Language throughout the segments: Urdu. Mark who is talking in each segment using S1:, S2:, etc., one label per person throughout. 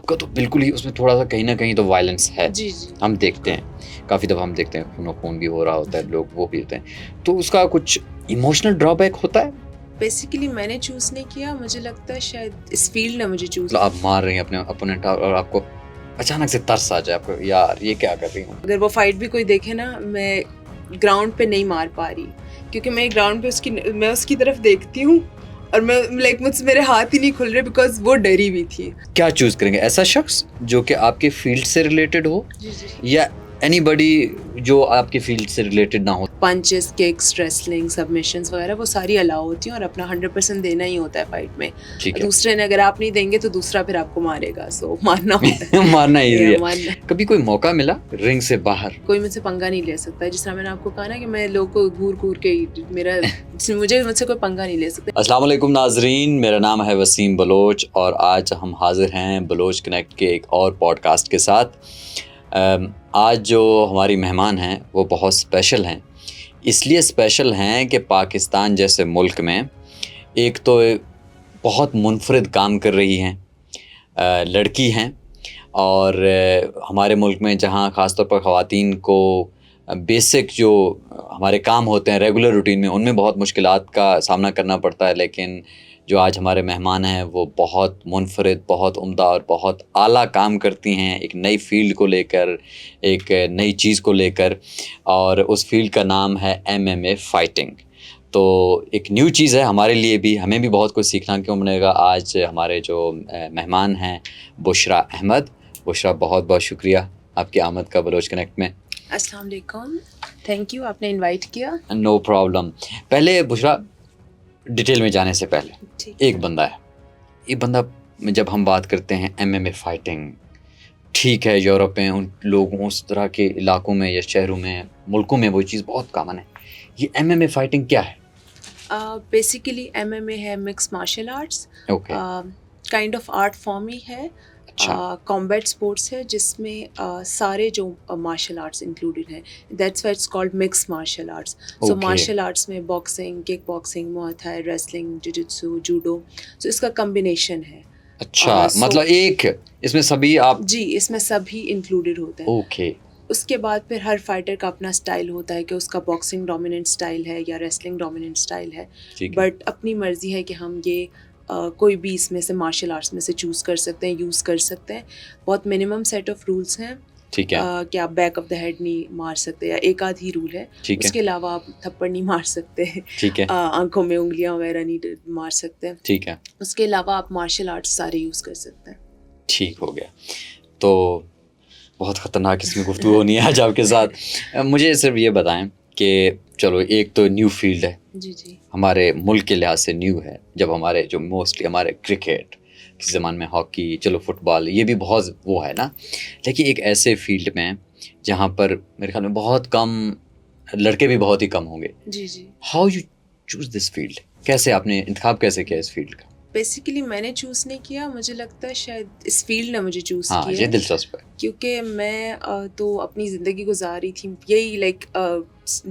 S1: کا تو بالکل ہی اس میں تھوڑا سا کہیں نہ کہیں تو وائلنس ہے.
S2: جی جی
S1: ہم دیکھتے ہیں کافی دفعہ، ہم دیکھتے ہیں خون و خون بھی ہو رہا ہوتا ہے، لوگ وہ بھی ہوتے ہیں. تو اس کا کچھ ایموشنل ڈرا بیک ہوتا ہے.
S2: بیسیکلی میں نے چوز نہیں کیا، مجھے لگتا ہے شاید اس فیلڈ نے مجھے چوز.
S1: آپ مار رہی ہیں اپنے اپوننٹ اور آپ کو اچانک سے ترس آ جائے آپ کو، یار یہ کیا کر رہی ہوں.
S2: اگر وہ فائٹ بھی کوئی دیکھے نا، میں گراؤنڈ پہ نہیں مار پا رہی، کیونکہ میں گراؤنڈ پہ میں اس کی طرف دیکھتی ہوں اور میں لائک مجھ سے میرے ہاتھ ہی نہیں کھل رہے بیکاز وہ ڈری ہوئی تھی.
S1: کیا چوز کریں گے؟ ایسا شخص جو کہ آپ کے فیلڈ سے ریلیٹڈ ہو،
S2: جی جی
S1: یا اینی بڈی جو آپ کے فیلڈ سے ریلیٹڈ نہ ہو؟
S2: پنچز، ککس، ریسلنگ، سبمیشنز وغیرہ وہ ساری الاؤ ہوتی ہیں اور اپنا 100% دینا ہی ہوتا ہے فائٹ میں.
S1: ٹھیک ہے.
S2: دوسرے نے اگر آپ نہیں دیں گے تو دوسرا پھر آپ کو مارے گا، سو مارنا ہوتا ہے.
S1: مارنا ایزی ہے.
S2: مارنا.
S1: کبھی کوئی موقع ملا رنگ سے باہر؟
S2: کوئی مجھ سے پنگا نہیں لے سکتا، جس طرح میں نے آپ کو کہا نا کہ میں لوگ کو گھور گھور کے مجھ سے کوئی پنگا نہیں لے سکتا.
S1: السلام علیکم ناظرین، میرا نام ہے وسیم بلوچ اور آج ہم حاضر ہیں بلوچ کنیکٹ کے ایک اور پوڈ کاسٹ کے ساتھ. آج جو ہماری مہمان ہیں وہ بہت اسپیشل ہیں. اس لیے اسپیشل ہیں کہ پاکستان جیسے ملک میں ایک تو بہت منفرد کام کر رہی ہیں، لڑکی ہیں، اور ہمارے ملک میں جہاں خاص طور پر خواتین کو بیسک جو ہمارے کام ہوتے ہیں ریگولر روٹین میں، ان میں بہت مشکلات کا سامنا کرنا پڑتا ہے، لیکن جو آج ہمارے مہمان ہیں وہ بہت منفرد، بہت عمدہ اور بہت اعلیٰ کام کرتی ہیں ایک نئی فیلڈ کو لے کر، ایک نئی چیز کو لے کر، اور اس فیلڈ کا نام ہے MMA فائٹنگ. تو ایک نیو چیز ہے ہمارے لیے بھی، ہمیں بھی بہت کچھ سیکھنا کیوں ملے گا. آج ہمارے جو مہمان ہیں بشریٰ احمد. بشریٰ، بہت بہت شکریہ آپ کی آمد کا بلوچ کنیکٹ میں.
S2: السلام علیکم، تھینک یو، آپ نے انوائٹ کیا.
S1: No problem. پہلے بشریٰ، ڈیٹیل میں جانے سے پہلے ایک بندہ ہے، یہ بندہ جب ہم بات کرتے ہیں MMA فائٹنگ، ٹھیک ہے یورپ میں ان لوگوں اس طرح کے علاقوں میں یا شہروں میں ملکوں میں وہ چیز بہت کامن ہے. یہ MMA فائٹنگ کیا ہے؟
S2: بیسیکلی MMA ہے mixed martial arts,
S1: okay,
S2: kind of art form ہی ہے. کامبیٹ اسپورٹس ہے جس میں سارے جو مارشل آرٹس انکلوڈیڈ ہیں. That's why it's called mixed martial arts. So martial arts میں boxing, kick boxing, Muay Thai, wrestling, jujitsu, judo, so اس کا کمبینیشن ہے.
S1: اچھا، مطلب ایک اس میں سبھی آپ؟
S2: جی، اس میں سبھی انکلوڈیڈ ہوتے ہیں.
S1: اوکے.
S2: اس کے بعد پھر ہر فائٹر کا اپنا اسٹائل ہوتا ہے کہ اس کا باکسنگ ڈومیننٹ اسٹائل ہے یا ریسلنگ ڈومیننٹ اسٹائل ہے. بٹ اپنی مرضی ہے کہ ہم یہ کوئی بھی اس میں سے مارشل آرٹس میں سے چوز کر سکتے ہیں، یوز کر سکتے ہیں. بہت منیمم سیٹ آف رولس ہیں.
S1: ٹھیک ہے.
S2: کہ آپ بیک آف دا ہیڈ نہیں مار سکتے، یا ایک آدھ ہی رول ہے. اس کے علاوہ آپ تھپڑ نہیں مار سکتے،
S1: ٹھیک ہے،
S2: آنکھوں میں انگلیاں وغیرہ نہیں مار سکتے.
S1: ٹھیک ہے. اس
S2: کے علاوہ آپ مارشل آرٹس سارے یوز کر سکتے ہیں.
S1: ٹھیک ہو گیا. تو بہت خطرناک اس میں گفتگو ہونی ہے آج آپ کے ساتھ. مجھے صرف یہ بتائیں کہ چلو ایک تو نیو فیلڈ ہے،
S2: جی جی،
S1: ہمارے ملک کے لحاظ سے نیو ہے. جب ہمارے جو موسٹلی ہمارے کرکٹ، کسی زمان میں ہاکی، چلو فٹ بال، یہ بھی بہت وہ ہے نا. لیکن ایک ایسے فیلڈ میں جہاں پر میرے خیال میں بہت کم لڑکے بھی بہت ہی کم ہوں گے.
S2: جی جی.
S1: How you choose this field? کیسے آپ نے انتخاب کیسے کیا اس فیلڈ کا؟
S2: بیسیکلی میں نے چوز نہیں کیا، مجھے لگتا ہے شاید اس فیلڈ نے مجھے چوز کیا.
S1: ہاں، یہ دلچسپ ہے.
S2: کیونکہ میں تو اپنی زندگی گزار رہی تھی یہی لائک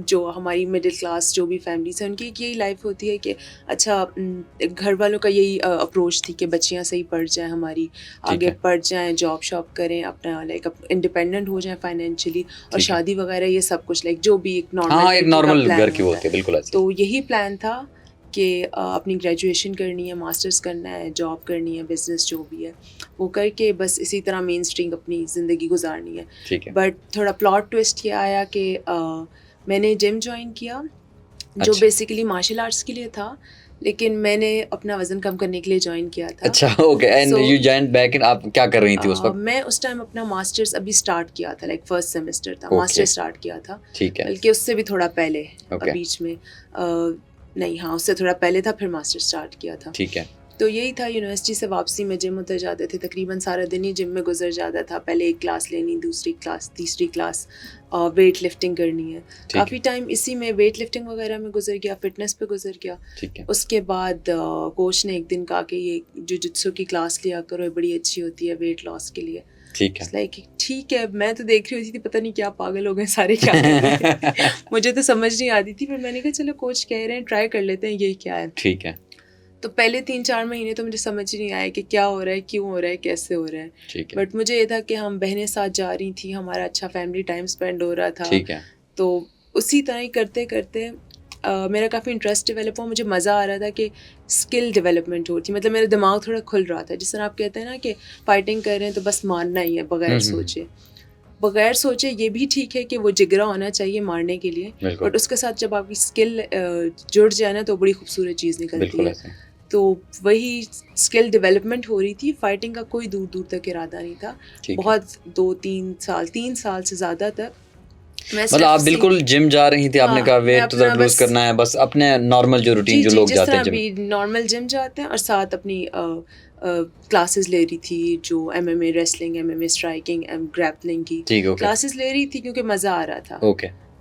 S2: جو ہماری مڈل کلاس جو بھی فیملیز ہیں ان کی یہی لائف ہوتی ہے کہ اچھا گھر والوں کا یہی اپروچ تھی کہ بچیاں صحیح پڑھ جائیں، ہماری آگے پڑھ جائیں، جاب شاپ کریں، اپنا لائک انڈیپینڈنٹ ہو جائیں فائنینشلی، اور شادی وغیرہ یہ سب کچھ لائک جو بھی ایک
S1: نارمل گھر کی ہوتی ہے. بالکل.
S2: تو یہی پلان تھا کہ اپنی گریجویشن کرنی ہے، ماسٹرز کرنا ہے، جاب کرنی ہے، بزنس جو بھی ہے وہ کر کے بس اسی طرح مین اسٹریم اپنی زندگی گزارنی ہے. بٹ تھوڑا پلاٹ ٹوسٹ یہ آیا کہ میں نے جم جوائن کیا جو بیسیکلی مارشل آرٹس کے لیے تھا، لیکن میں نے اپنا وزن کم کرنے کے لیے جوائن کیا تھا.
S1: اچھا، okay. And you joined back in, آپ کیا کر رہی تھی اس وقت؟
S2: میں اس ٹائم اپنا ماسٹرز ابھی اسٹارٹ کیا تھا، لائک فرسٹ سیمسٹر تھا، ماسٹر اسٹارٹ کیا تھا.
S1: ٹھیک ہے.
S2: بلکہ اس سے بھی تھوڑا پہلے، بیچ میں نہیں، ہاں اس سے تھوڑا پہلے تھا، پھر ماسٹر اسٹارٹ کیا تھا.
S1: ٹھیک ہے. تو
S2: یہی تھا، یونیورسٹی سے واپسی میں جم اتر جاتے تھے، تقریباً سارا دن ہی جم میں گزر جاتا تھا. پہلے ایک کلاس لینی، دوسری کلاس، تیسری کلاس، ویٹ لفٹنگ کرنی ہے. کافی ٹائم اسی میں ویٹ لفٹنگ وغیرہ میں گزر گیا، فٹنس پہ گزر گیا. اس کے بعد کوچ نے ایک دن کہا کہ یہ جوجتسو کی کلاس لیا کرو، یہ بڑی اچھی ہوتی ہے ویٹ لاس کے لیے. ٹھیک ہے. میں تو دیکھ رہی ہوتی تھی پتہ نہیں کیا پاگل ہو گئے سارے، کیا مجھے تو سمجھ نہیں آتی تھی. پھر میں نے کہا چلو کوچ کہہ رہے ہیں ٹرائی کر لیتے ہیں، یہی کیا ہے.
S1: ٹھیک ہے.
S2: تو پہلے 3-4 مہینے تو مجھے سمجھ ہی نہیں آیا کہ کیا ہو رہا ہے, کیوں ہو رہا ہے, کیسے ہو رہا ہے. بٹ مجھے یہ تھا کہ ہم بہنیں ساتھ جا رہی تھیں, ہمارا اچھا فیملی ٹائم اسپینڈ ہو رہا تھا. تو اسی طرح ہی کرتے کرتے میرا کافی انٹرسٹ ڈیولپ ہوا. مجھے مزہ آ رہا تھا کہ اسکل ڈیولپمنٹ ہوتی, مطلب میرا دماغ تھوڑا کھل رہا تھا. جس طرح آپ کہتے ہیں نا کہ فائٹنگ کر رہے ہیں تو بس مارنا ہی ہے بغیر سوچے. بغیر سوچے یہ بھی ٹھیک ہے کہ وہ جگرا ہونا چاہیے مارنے کے لیے, بٹ اس کے ساتھ جب آپ کی اسکل جڑ جائے نا تو بڑی خوبصورت چیز نکلتی ہے. تو وہی اسکل ڈیولپمنٹ ہو رہی تھی. فائٹنگ کا کوئی دور دور تک ارادہ نہیں تھا. بہت 3 سال سے زیادہ تک
S1: مطلب آپ بالکل جم جا رہی تھی, آپ نے کہا ویٹ تو لوز کرنا ہے, بس اپنے نارمل جو روٹین جو لوگ جاتے ہیں
S2: جم, جس طرح بھی نارمل جم جاتے ہیں, اور ساتھ اپنی کلاسز لے رہی تھی جو MMA wrestling, MMA striking, grappling کی کلاسز لے رہی تھی کیونکہ مزہ آ رہا تھا.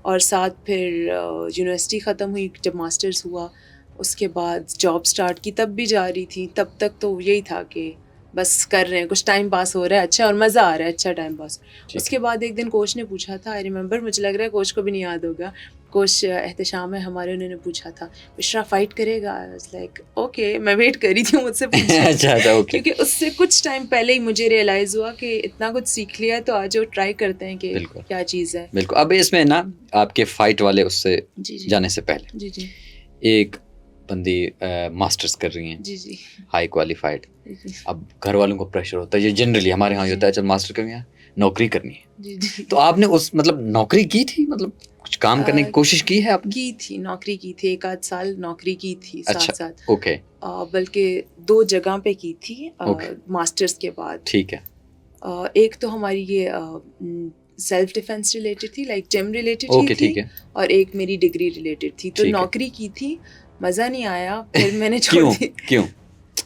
S2: اور ساتھ پھر یونیورسٹی ختم ہوئی, جب ماسٹرز ہوا اس کے بعد جاب اسٹارٹ کی, تب بھی جا رہی تھی. تب تک تو یہی تھا کہ بس کر رہے ہیں, کچھ ٹائم پاس ہو رہا ہے اچھا, اور مزہ آ رہا ہے, اچھا ٹائم پاس. اس کے بعد ایک دن کوچ نے پوچھا تھا, آئی ریممبر, مجھے لگ رہا ہے کوچ کو بھی نہیں یاد ہوگا, کوچ احتشام ہے ہمارے, انہوں نے پوچھا تھا بشرا فائٹ کرے گا؟ لائک اوکے, میں ویٹ کر رہی تھی مجھ سے پوچھا, کیونکہ اس سے کچھ ٹائم پہلے ہی مجھے ریئلائز ہوا کہ اتنا کچھ سیکھ لیا تو آج وہ ٹرائی کرتے ہیں کہ کیا چیز ہے.
S1: بالکل. اب اس میں نا آپ کے فائٹ والے اس سے جانے سے پہلے ایک بندی ماسٹرز کر رہی ہیں, ہائی کوالیفائڈ. اب گھر والوں کو پریشر ہوتا ہے, یہ جنرلی ہمارے یہاں ہوتا ہے, چل ماسٹر کرنی ہے, نوکری کرنی ہے. تو آپ نے اس مطلب نوکری کی تھی, مطلب کچھ کام کرنے کی کوشش کی ہے آپ نے؟
S2: کی تھی, نوکری کی تھی, 1-8 سال نوکری کی تھی ساتھ ساتھ.
S1: اوکے.
S2: بلکہ 2 جگہ پہ کی تھی ماسٹرز کے بعد.
S1: ٹھیک ہے.
S2: ایک تو ہماری یہ سیلف ڈیفینس ریلیٹڈ تھی, لائک جم ریلیٹڈ ہی تھی, اور ایک میری ڈگری ریلیٹڈ تھی. تو نوکری کی تھی, مزہ نہیں آیا, پھر میں نے چھوڑ دی.
S1: کیوں؟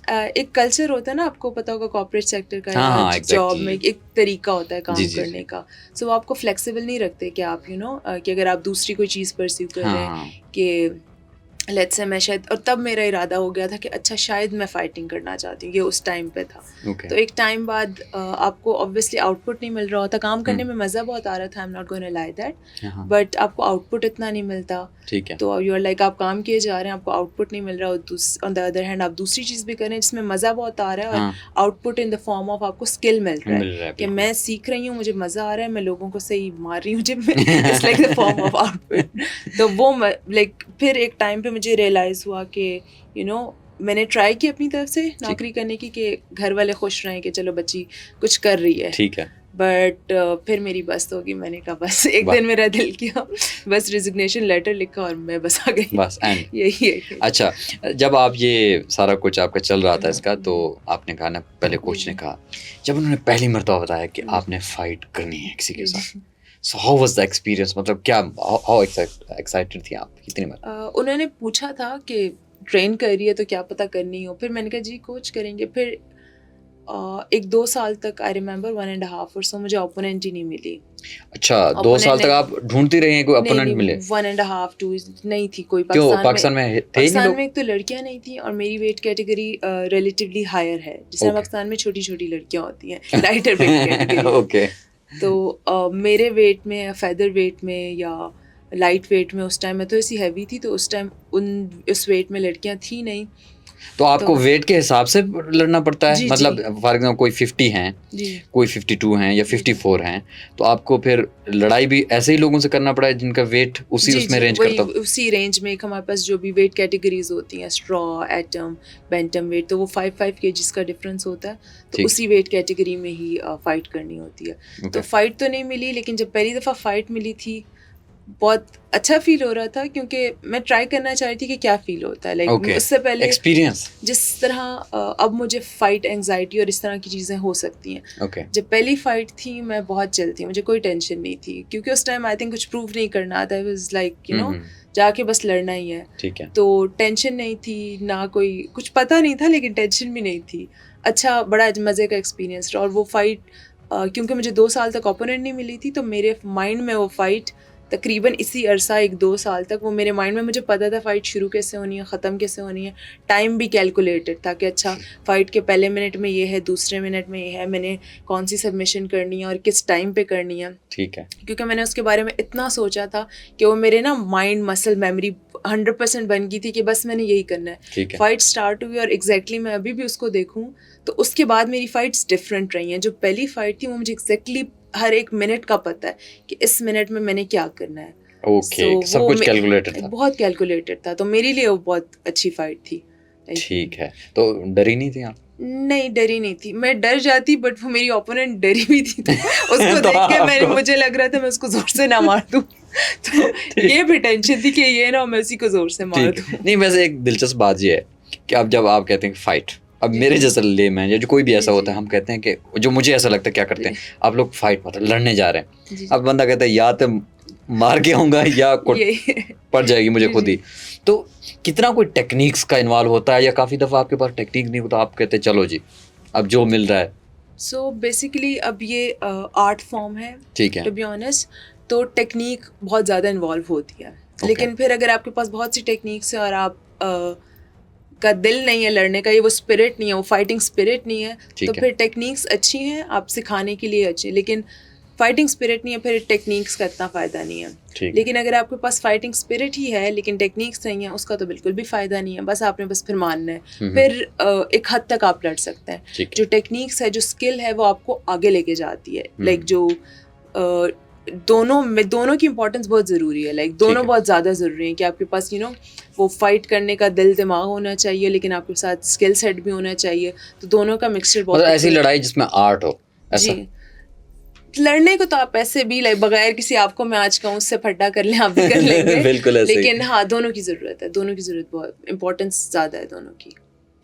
S2: ایک کلچر ہوتا ہے نا, آپ کو پتا ہوگا کارپوریٹ سیکٹر کا, جاب میں ایک طریقہ ہوتا ہے کام کرنے کا. سو وہ آپ کو فلیکسیبل نہیں رکھتے کہ آپ کہ اگر آپ دوسری کوئی چیز پرسیو کر رہے ہیں کہ لیٹس سے میں شاید, اور تب میرا ارادہ ہو گیا تھا کہ اچھا شاید میں فائٹنگ کرنا چاہتی ہوں, یہ اس ٹائم پہ تھا. تو ایک ٹائم بعد آپ کو آبویسلی آؤٹ پٹ نہیں مل رہا ہوتا. کام کرنے میں مزہ بہت آ رہا تھا, آئی ایم ناٹ گونا لائی دیٹ, بٹ آپ کو آؤٹ پٹ اتنا نہیں ملتا. تو یو آر لائک آپ کام کیے جا رہے ہیں, آپ کو آؤٹ پٹ نہیں مل رہا, آن دا ادر ہینڈ آپ دوسری چیز بھی کر رہے ہیں جس میں مزہ بہت آ رہا ہے, اور out put in the form of آپ کو اسکل مل رہا ہے کہ میں سیکھ رہی ہوں, مجھے مزہ آ رہا ہے, میں لوگوں کو صحیح مار رہی ہوں جب میں, it's like the form of output. تو وہ لائک پھر ایک ٹائم پہ مجھے ریئلائز ہوا کہ میں نے ٹرائی کی اپنی طرف سے نوکری کرنے کی کہ گھر والے خوش رہیں کہ چلو بچی کچھ کر رہی ہے.
S1: ٹھیک ہے.
S2: بٹ پھر میری بس ہوگی, میں نے کہا بس ایک دن میرا دل کیا, بس ریزگنیشن لیٹر لکھا اور میں بس آ گئی,
S1: بس
S2: یہی ہے.
S1: اچھا, جب آپ یہ سارا کچھ آپ کا چل رہا تھا اس کا, تو آپ نے کہا نا, پہلے کوچ نے کہا, جب انہوں نے پہلی مرتبہ بتایا کہ آپ نے فائٹ کرنی ہے کسی کے ساتھ, so how was the experience, مطلب کیا, ہاؤ ایکسائٹیڈ تھی آپ کتنی بار؟
S2: انہوں نے پوچھا تھا کہ ٹرین کر رہی ہے تو کیا پتہ کرنی ہو. پھر میں نے کہا جی کوچ کریں گے. پھر 1-2 سال تک, آئی ریممبر 1.5 اور سو, مجھے اوپوننٹ ہی نہیں ملی.
S1: اچھا, 2 سال تک آپ ڈھونڈتی رہی ہیں, کوئی اوپوننٹ ملے؟
S2: 1.5-2 نہیں تھی کوئی
S1: پاکستان میں.
S2: پاکستان میں ایک تو لڑکیاں نہیں تھیں, اور میری ویٹ کیٹیگری ریلیٹیولی ہائر ہے, جس طرح پاکستان میں چھوٹی چھوٹی لڑکیاں ہوتی ہیں, لائٹر ویٹ کیٹیگری.
S1: اوکے.
S2: تو میرے ویٹ میں, فیدر ویٹ میں یا لائٹ ویٹ میں, اس ٹائم میں تو ایسی ہیوی تھی, تو اس ٹائم اس ویٹ میں لڑکیاں تھیں نہیں.
S1: تو آپ کو ویٹ کے حساب سے لڑنا پڑتا ہے, مطلب فار ایگزامپل کوئی 50 ہیں, کوئی 52 ہیں یا 54 ہیں, تو آپ کو پھر لڑائی بھی ایسے ہی لوگوں سے کرنا پڑا ہے جن کا ویٹ اسی اس میں رینج کرتا ہو؟
S2: اسی رینج میں. ہمارے پاس جو بھی ویٹ کیٹیگریز ہوتی ہیں, اسٹرا, ایٹم, بینٹم ویٹ, تو وہ 5 kgs کا ڈفرینس ہوتا ہے, تو اسی ویٹ کیٹیگری میں ہی فائٹ کرنی ہوتی ہے. تو فائٹ تو نہیں ملی, لیکن جب پہلی دفعہ فائٹ ملی تھی بہت اچھا فیل ہو رہا تھا, کیونکہ میں ٹرائی کرنا چاہ رہی تھی کہ کیا فیل ہوتا ہے. لائک اس سے پہلے
S1: ایکسپیرینس,
S2: جس طرح اب مجھے فائٹ اینگزائٹی اور اس طرح کی چیزیں ہو سکتی ہیں, جب پہلی فائٹ تھی میں بہت چل تھی, مجھے کوئی ٹینشن نہیں تھی, کیونکہ اس ٹائم آئی تھنک کچھ پروو نہیں کرنا تھا, واز لائک جا کے بس لڑنا ہی ہے. تو ٹینشن نہیں تھی, نہ کوئی کچھ پتہ نہیں تھا, لیکن ٹینشن بھی نہیں تھی. اچھا, بڑا مزے کا ایکسپیرینس رہا. اور وہ فائٹ کیونکہ مجھے 2 سال تک اوپوننٹ نہیں ملی تھی, تو میرے مائنڈ میں وہ فائٹ تقریباً اسی عرصہ 1-2 سال تک وہ میرے مائنڈ میں مجھے پتہ تھا فائٹ شروع کیسے ہونی ہے, ختم کیسے ہونی ہے, ٹائم بھی کیلکولیٹڈ تھا کہ اچھا فائٹ کے پہلے منٹ میں یہ ہے, دوسرے منٹ میں یہ ہے, میں نے کون سی سبمیشن کرنی ہے اور کس ٹائم پہ کرنی ہے.
S1: ٹھیک ہے,
S2: کیونکہ میں نے اس کے بارے میں اتنا سوچا تھا کہ وہ میرے نا مائنڈ مسل میموری 100% بن گئی تھی کہ بس میں نے یہی کرنا ہے. فائٹ اسٹارٹ ہوئی اور ایگزیکٹلی میں ابھی بھی اس کو دیکھوں تو اس کے بعد میری فائٹس ڈفرینٹ رہی ہیں. جو پہلی فائٹ تھی وہ مجھے ایگزیکٹلی ہر ایک منٹ کا پتہ ہے کہ اس منٹ میں نے کیا کرنا ہے.
S1: سب کچھ کیلکولیٹڈ تھا,
S2: بہت کیلکولیٹڈ تھا, تو میرے لیے وہ بہت اچھی فائٹ تھی.
S1: ٹھیک ہے, تو ڈری نہیں تھی آپ؟
S2: نہیں, ڈری نہیں تھی. میں ڈر جاتی بٹ وہ میری اوپوننٹ ڈری بھی تھی, تو اس کو دیکھ کے مجھے لگ رہا تھا میں اس کو زور سے نہ مار دوں, تو یہ بھی ٹینشن تھی کہ یہ نہ میں اسی کو زور سے مار دوں.
S1: نہیں, ویسے ایک دلچسپ بات یہ ہے کہ اب جب آپ کہتے ہیں فائٹ, اب میرے جیسا لے مین یا جو کوئی بھی ایسا ہوتا ہے, ہم کہتے ہیں کہ جو مجھے ایسا لگتا ہے کیا کرتے ہیں آپ لوگ, فائٹ مطلب لڑنے جا رہے ہیں, اب بندہ کہتا ہے یا تو مار کے آؤں گا یا پڑ جائے گی مجھے خود ہی. تو کتنا کوئی ٹیکنیکس کا انوالو ہوتا ہے, یا کافی دفعہ آپ کے پاس ٹیکنیک نہیں ہوتا, آپ کہتے ہیں چلو جی اب جو مل رہا ہے.
S2: سو بیسیکلی اب یہ آرٹ فارم ہے,
S1: ٹھیک ہے,
S2: ٹو بی آنیسٹ, تو ٹیکنیک بہت زیادہ انوالو ہوتی ہے. لیکن پھر اگر آپ کے پاس بہت سی ٹیکنیکس ہیں اور آپ کا دل نہیں ہے لڑنے کا, یہ وہ اسپرٹ نہیں ہے, وہ فائٹنگ اسپرٹ نہیں ہے, تو پھر ٹیکنیکس اچھی ہیں آپ سکھانے کے لیے اچھی, لیکن فائٹنگ اسپرٹ نہیں ہے پھر ٹیکنیکس کا اتنا فائدہ نہیں ہے. لیکن اگر آپ کے پاس فائٹنگ اسپرٹ ہی ہے لیکن ٹیکنیکس نہیں ہیں, اس کا تو بالکل بھی فائدہ نہیں ہے. بس آپ نے بس پھر ماننا ہے, پھر ایک حد تک آپ لڑ سکتے ہیں. جو ٹیکنیکس ہے, جو اسکل ہے, وہ آپ کو آگے لے کے جاتی ہے. لائک جو دونوں کی امپورٹنس بہت ضروری ہے, لائک دونوں بہت زیادہ ضروری ہیں کہ آپ کے پاس وہ فائٹ کرنے کا دل دماغ ہونا چاہیے, لیکن آپ کے ساتھ اسکل سیٹ بھی ہونا چاہیے. تو دونوں کا مکسچر بہت,
S1: ایسی لڑائی جس میں آرٹ ہو.
S2: جی, لڑنے کو تو آپ ایسے بھی بغیر کسی آپ کو میں آج کہوں اس سے پھٹا کر لیں, آپ بھی کر لیں گے.
S1: بالکل ایسے,
S2: لیکن ہاں دونوں کی ضرورت ہے, دونوں کی ضرورت بہت امپورٹنس زیادہ ہے دونوں کی.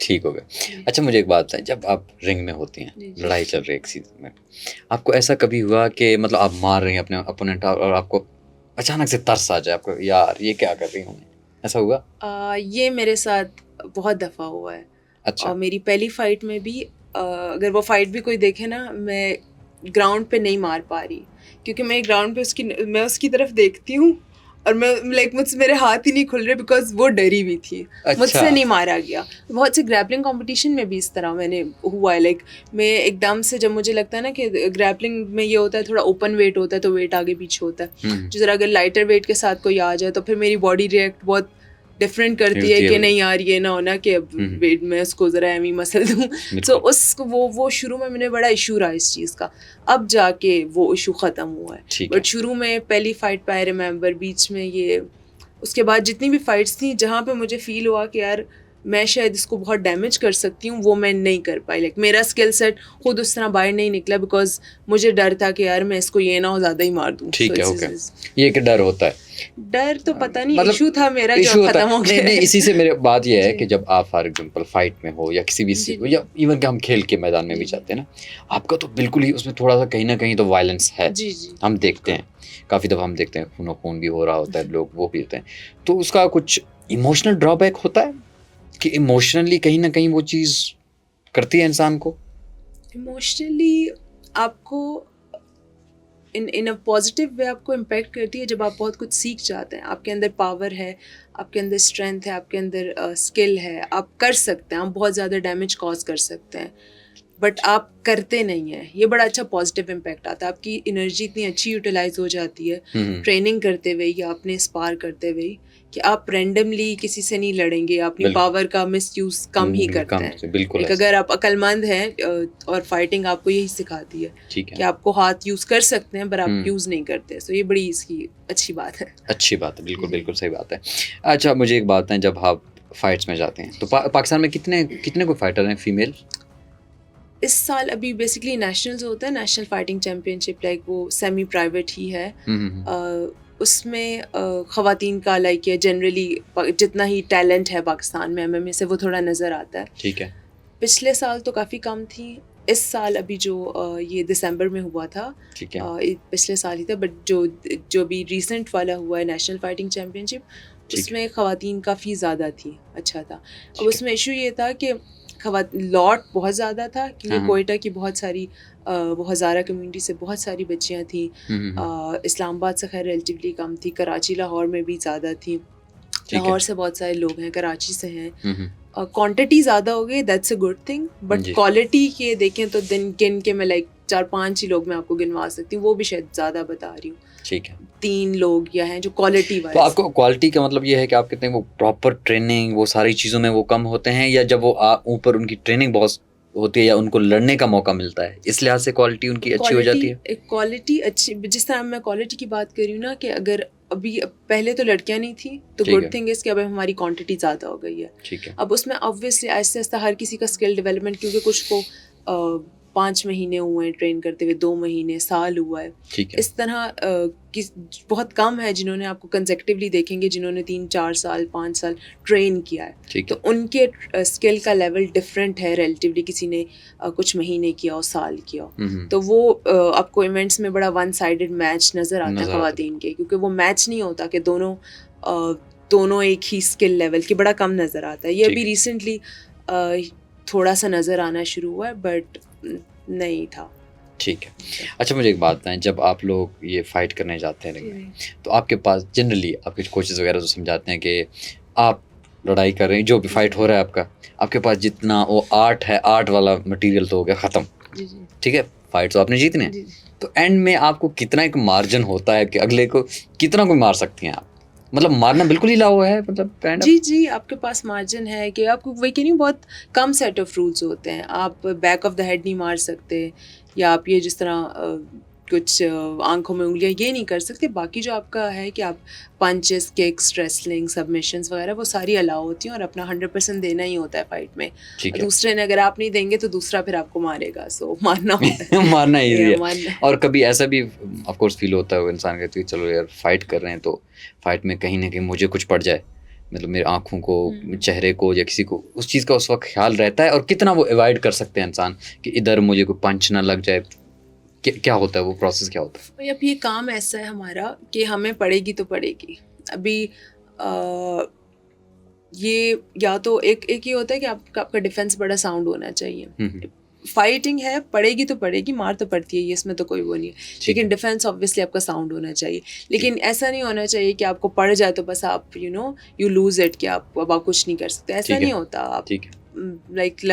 S1: ٹھیک ہو گیا. اچھا مجھے ایک بات ہے, جب آپ رنگ میں ہوتی ہیں, لڑائی چل رہی ہے ایک سیزن میں, آپ کو ایسا کبھی ہوا کہ مطلب آپ مار رہی ہیں اپنے اپوننٹ اور آپ کو اچانک سے ترس آ جائے, آپ کو یار یہ کیا کر رہی ہوں, ایسا ہوا؟
S2: یہ میرے ساتھ بہت دفعہ ہوا ہے.
S1: اچھا,
S2: اور میری پہلی فائٹ میں بھی اگر وہ فائٹ بھی کوئی دیکھے نا, میں گراؤنڈ پہ نہیں مار پا رہی, کیونکہ میں گراؤنڈ پہ میں اس کی طرف دیکھتی ہوں اور میں لائک مجھ سے میرے ہاتھ ہی نہیں کھل رہے بیکاز وہ ڈری ہوئی تھی, مجھ سے نہیں مارا گیا. بہت سے گریپلنگ کمپٹیشن میں بھی اس طرح میں نے ہوا ہے, لائک میں ایک دم سے جب مجھے لگتا ہے نا کہ گریپلنگ میں یہ ہوتا ہے تھوڑا اوپن ویٹ ہوتا ہے تو ویٹ آگے پیچھے ہوتا ہے, جو ذرا اگر لائٹر ویٹ کے ساتھ کوئی آ جائے تو پھر میری باڈی ریئیکٹ بہت ڈفرینٹ کرتی ہے کہ نہیں یار یہ نہ ہونا کہ اب ویٹ میں اس کو ذرا ایمی مسل دوں. سو اس وہ شروع میں نے بڑا ایشو رہا اس چیز کا, اب جا کے وہ ایشو ختم ہوا ہے. بٹ شروع میں پہلی فائٹ پہ آئی ریممبر بیچ میں یہ, اس کے بعد جتنی بھی فائٹس تھیں جہاں پہ مجھے فیل ہوا کہ یار میں شاید اس کو بہت ڈیمیج کر سکتی ہوں, وہ میں نہیں کر پائی. لائک میرا اسکل سیٹ خود اس طرح باہر نہیں نکلا بیکاز مجھے ڈر تھا کہ یار میں اس کو یہ نہ ہو زیادہ ہی مار دوں.
S1: ٹھیک ہے, اوکے, یہ کہ ڈر ہوتا ہے,
S2: ڈر تو پتہ نہیں, ایشو تھا میرا جو ختم ہو گیا.
S1: نہیں, اسی سے میرے بات یہ ہے کہ جب آپ فار ایگزامپل فائٹ میں ہو یا کسی بھی یا ایون کہ ہم کھیل کے میدان میں بھی جاتے ہیں نا, آپ کا تو بالکل ہی اس میں تھوڑا سا کہیں نہ کہیں تو وائلنس ہے. ہم دیکھتے ہیں کافی دفعہ, ہم دیکھتے ہیں خون و خون بھی ہو رہا ہوتا ہے, لوگ وہ بھی ہوتے ہیں, تو اس کا کچھ ایموشنل ڈرا بیک ہوتا ہے کہ ایموشنلی کہیں نہ کہیں وہ چیز کرتی ہے انسان کو.
S2: ایموشنلی آپ کو ان اے پازیٹیو وے آپ کو امپیکٹ کرتی ہے جب آپ بہت کچھ سیکھ جاتے ہیں. آپ کے اندر پاور ہے, آپ کے اندر اسٹرینتھ ہے, آپ کے اندر اسکل ہے, آپ کر سکتے ہیں, آپ بہت زیادہ ڈیمیج کاز کر سکتے ہیں, بٹ آپ کرتے نہیں ہیں. یہ بڑا اچھا پازیٹیو امپیکٹ آتا ہے, آپ کی انرجی اتنی اچھی یوٹیلائز ہو جاتی ہے ٹریننگ کرتے ہوئے یا اپنے اسپار کرتے ہوئے کہ آپ رینڈملی کسی سے نہیں لڑیں گے, اپنی پاور کا مس یوز کم ہی کرتے ہیں. ایک اگر آپ عقل مند ہیں اور فائٹنگ آپ کو یہی سکھاتی ہے کہ آپ کو ہاتھ یوز کر سکتے ہیں پر آپ یوز نہیں کرتے. سو یہ بڑی اس کی اچھی بات ہے.
S1: اچھی بات ہے, بالکل بالکل صحیح بات ہے. اچھا مجھے ایک بات ہے, جب آپ فائٹس میں جاتے ہیں تو پاکستان میں کتنے کوئی فائٹر ہیں فیمیل؟
S2: اس سال ابھی بیسکلی نیشنلز ہوتا ہے, نیشنل فائٹنگ چیمپئن شپ, لائک وہ سیمی پرائیویٹ ہی ہے. اس میں خواتین کا لائک یہ جنرلی جتنا ہی ٹیلنٹ ہے پاکستان میں MMA سے وہ تھوڑا نظر آتا ہے.
S1: ٹھیک ہے.
S2: پچھلے سال تو کافی کم تھی, اس سال ابھی جو یہ دسمبر میں ہوا تھا, پچھلے سال ہی تھا, بٹ جو بھی ریسنٹ والا ہوا ہے نیشنل فائٹنگ چیمپئن شپ, اس میں خواتین کافی زیادہ تھی, اچھا تھا. اب اس میں ایشو یہ تھا کہ لاٹ بہت زیادہ تھا کیونکہ کوئٹہ کی بہت ساری وہ ہزارہ کمیونٹی سے بہت ساری بچیاں تھیں. اسلام آباد سے خیر ریلیٹیولی کم تھی. کراچی لاہور میں بھی زیادہ تھی. لاہور سے بہت سارے لوگ ہیں, کراچی سے ہیں. کوانٹٹی زیادہ ہو گئی, that's a good thing, but quality کے دیکھیں تو گن کے میں لائک 4-5 ہی لوگ میں آپ کو گنوا سکتی ہوں, وہ بھی شاید زیادہ بتا رہی ہوں.
S1: ٹھیک ہے,
S2: 3 لوگ یا ہیں جو کوالٹی وائز.
S1: تو آپ کو کوالٹی کا مطلب یہ ہے کہ آپ کہتے ہیں وہ پراپر ٹریننگ وہ ساری چیزوں میں وہ کم ہوتے ہیں, یا جب وہ اوپر ان کی ٹریننگ بہت ہوتی ہے یا ان کو لڑنے کا موقع ملتا ہے, اس لحاظ سے کوالٹی ان کی اچھی ہو جاتی ہے؟
S2: کوالٹی اچھی, جس طرح میں کوالٹی کی بات کر رہی ہوں نا, کہ اگر ابھی پہلے تو لڑکیاں نہیں تھیں تو گڈ تھنگ اس کہ اب ہماری کوانٹٹی زیادہ ہو گئی ہے.
S1: ٹھیک ہے,
S2: اب اس میں آبویسلی آہستہ آہستہ ہر کسی کا اسکل ڈیولپمنٹ, کیونکہ کچھ کو 5 مہینے ہوئے ہیں ٹرین کرتے ہوئے, 2 مہینے, سال ہوا ہے. اس طرح بہت کم ہے جنہوں نے آپ کو کنزیکٹیولی دیکھیں گے جنہوں نے 3-4 سال 5 سال ٹرین کیا ہے. تو ان کے اسکل کا لیول ڈفرینٹ ہے ریلیٹیولی, کسی نے کچھ مہینے کیا اور سال کیا. تو وہ آپ کو ایونٹس میں بڑا ون سائڈڈ میچ نظر آتا ہے خواتین کے, کیونکہ وہ میچ نہیں ہوتا کہ دونوں ایک ہی اسکل لیول کی, بڑا کم نظر آتا ہے. یہ ابھی ریسنٹلی تھوڑا سا نظر آنا شروع ہوا ہے, بٹ نہیں تھا.
S1: ٹھیک ہے. اچھا مجھے ایک بات بتائیں, جب آپ لوگ یہ فائٹ کرنے جاتے ہیں تو آپ کے پاس جنرلی آپ کے کوچز وغیرہ تو سمجھاتے ہیں کہ آپ لڑائی کر رہے ہیں, جو بھی فائٹ ہو رہا ہے آپ کے پاس جتنا وہ آرٹ ہے, آرٹ والا مٹیریل تو ہو گیا ختم, ٹھیک ہے, فائٹ تو آپ نے جیتنے ہیں, تو اینڈ میں آپ کو کتنا ایک مارجن ہوتا ہے کہ اگلے کو کتنا کوئی مار سکتی ہیں آپ, مطلب مارنا بالکل ہی لا ہوا ہے مطلب؟
S2: جی آپ کے پاس مارجن ہے کہ آپ کو وہی کہ نہیں, بہت کم سیٹ آف رولس ہوتے ہیں. آپ بیک آف دا ہیڈ نہیں مار سکتے, یا آپ یہ جس طرح کچھ آنکھوں میں انگلیاں یہ نہیں کر سکتے. باقی جو آپ کا ہے کہ آپ پنچز, ککس, ریسلنگ, سبمیشنز وغیرہ وہ ساری الاؤ ہوتی ہیں, اور اپنا 100% دینا ہی ہوتا ہے فائٹ میں. دوسرے نے اگر آپ نہیں دیں گے تو دوسرا پھر آپ کو مارے گا, سو مارنا ہوتا ہے.
S1: مارنا ایزی ہے. اور کبھی ایسا بھی آف کورس فیل ہوتا ہے انسان کہتے ہیں چلو یار فائٹ کر رہے ہیں تو فائٹ میں کہیں نہ کہیں مجھے کچھ پڑ جائے, مطلب میرے آنکھوں کو, چہرے کو, یا کسی کو اس چیز کا اس وقت خیال رہتا ہے, اور کتنا وہ اوائڈ کر سکتے ہیں انسان کہ ادھر مجھے کوئی پنچ نہ لگ جائے. کیا ہوتا ہے وہ پروسیس, کیا ہوتا ہے؟
S2: اب یہ کام ایسا ہے ہمارا کہ ہمیں پڑے گی تو پڑے گی. ابھی یہ یا تو ایک یہ ہوتا ہے کہ آپ کا ڈیفینس بڑا ساؤنڈ ہونا چاہیے. فائٹنگ ہے, پڑے گی تو پڑے گی, مار تو پڑتی ہے, یہ اس میں تو کوئی وہ نہیں ہے, لیکن ڈیفینس آبویسلی آپ کا ساؤنڈ ہونا چاہیے. لیکن ایسا نہیں ہونا چاہیے کہ آپ کو پڑ جائے تو بس آپ یو لوز اٹ, کہ آپ کچھ نہیں کر سکتے. ایسا نہیں ہوتا. آپ لائک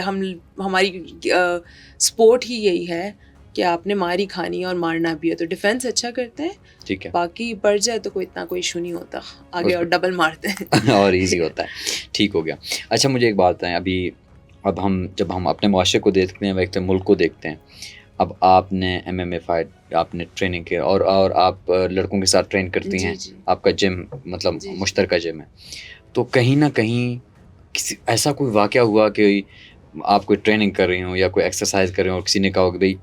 S2: ہماری اسپورٹ ہی یہی ہے کہ آپ نے ماری کھانی ہے اور مارنا بھی ہے, تو ڈیفینس اچھا کرتے ہیں.
S1: ٹھیک ہے,
S2: باقی پڑ جائے تو کوئی اتنا کوئی ایشو نہیں ہوتا, آگے اور ڈبل مارتے ہیں
S1: اور ایزی ہوتا ہے. ٹھیک ہو گیا. اچھا مجھے ایک بات بتائیں, اب جب ہم اپنے معاشرے کو دیکھتے ہیں, ایک ملک کو دیکھتے ہیں, اب آپ نے MMA فائٹ, آپ نے ٹریننگ کی, اور آپ لڑکوں کے ساتھ ٹرین کرتی ہیں, آپ کا جم مطلب مشترکہ جم ہے, تو کہیں نہ کہیں ایسا کوئی واقعہ ہوا کہ آپ کوئی ٹریننگ کر رہی ہوں یا کوئی ایکسرسائز کر رہی ہوں اور کسی نے کہا کہ بھائی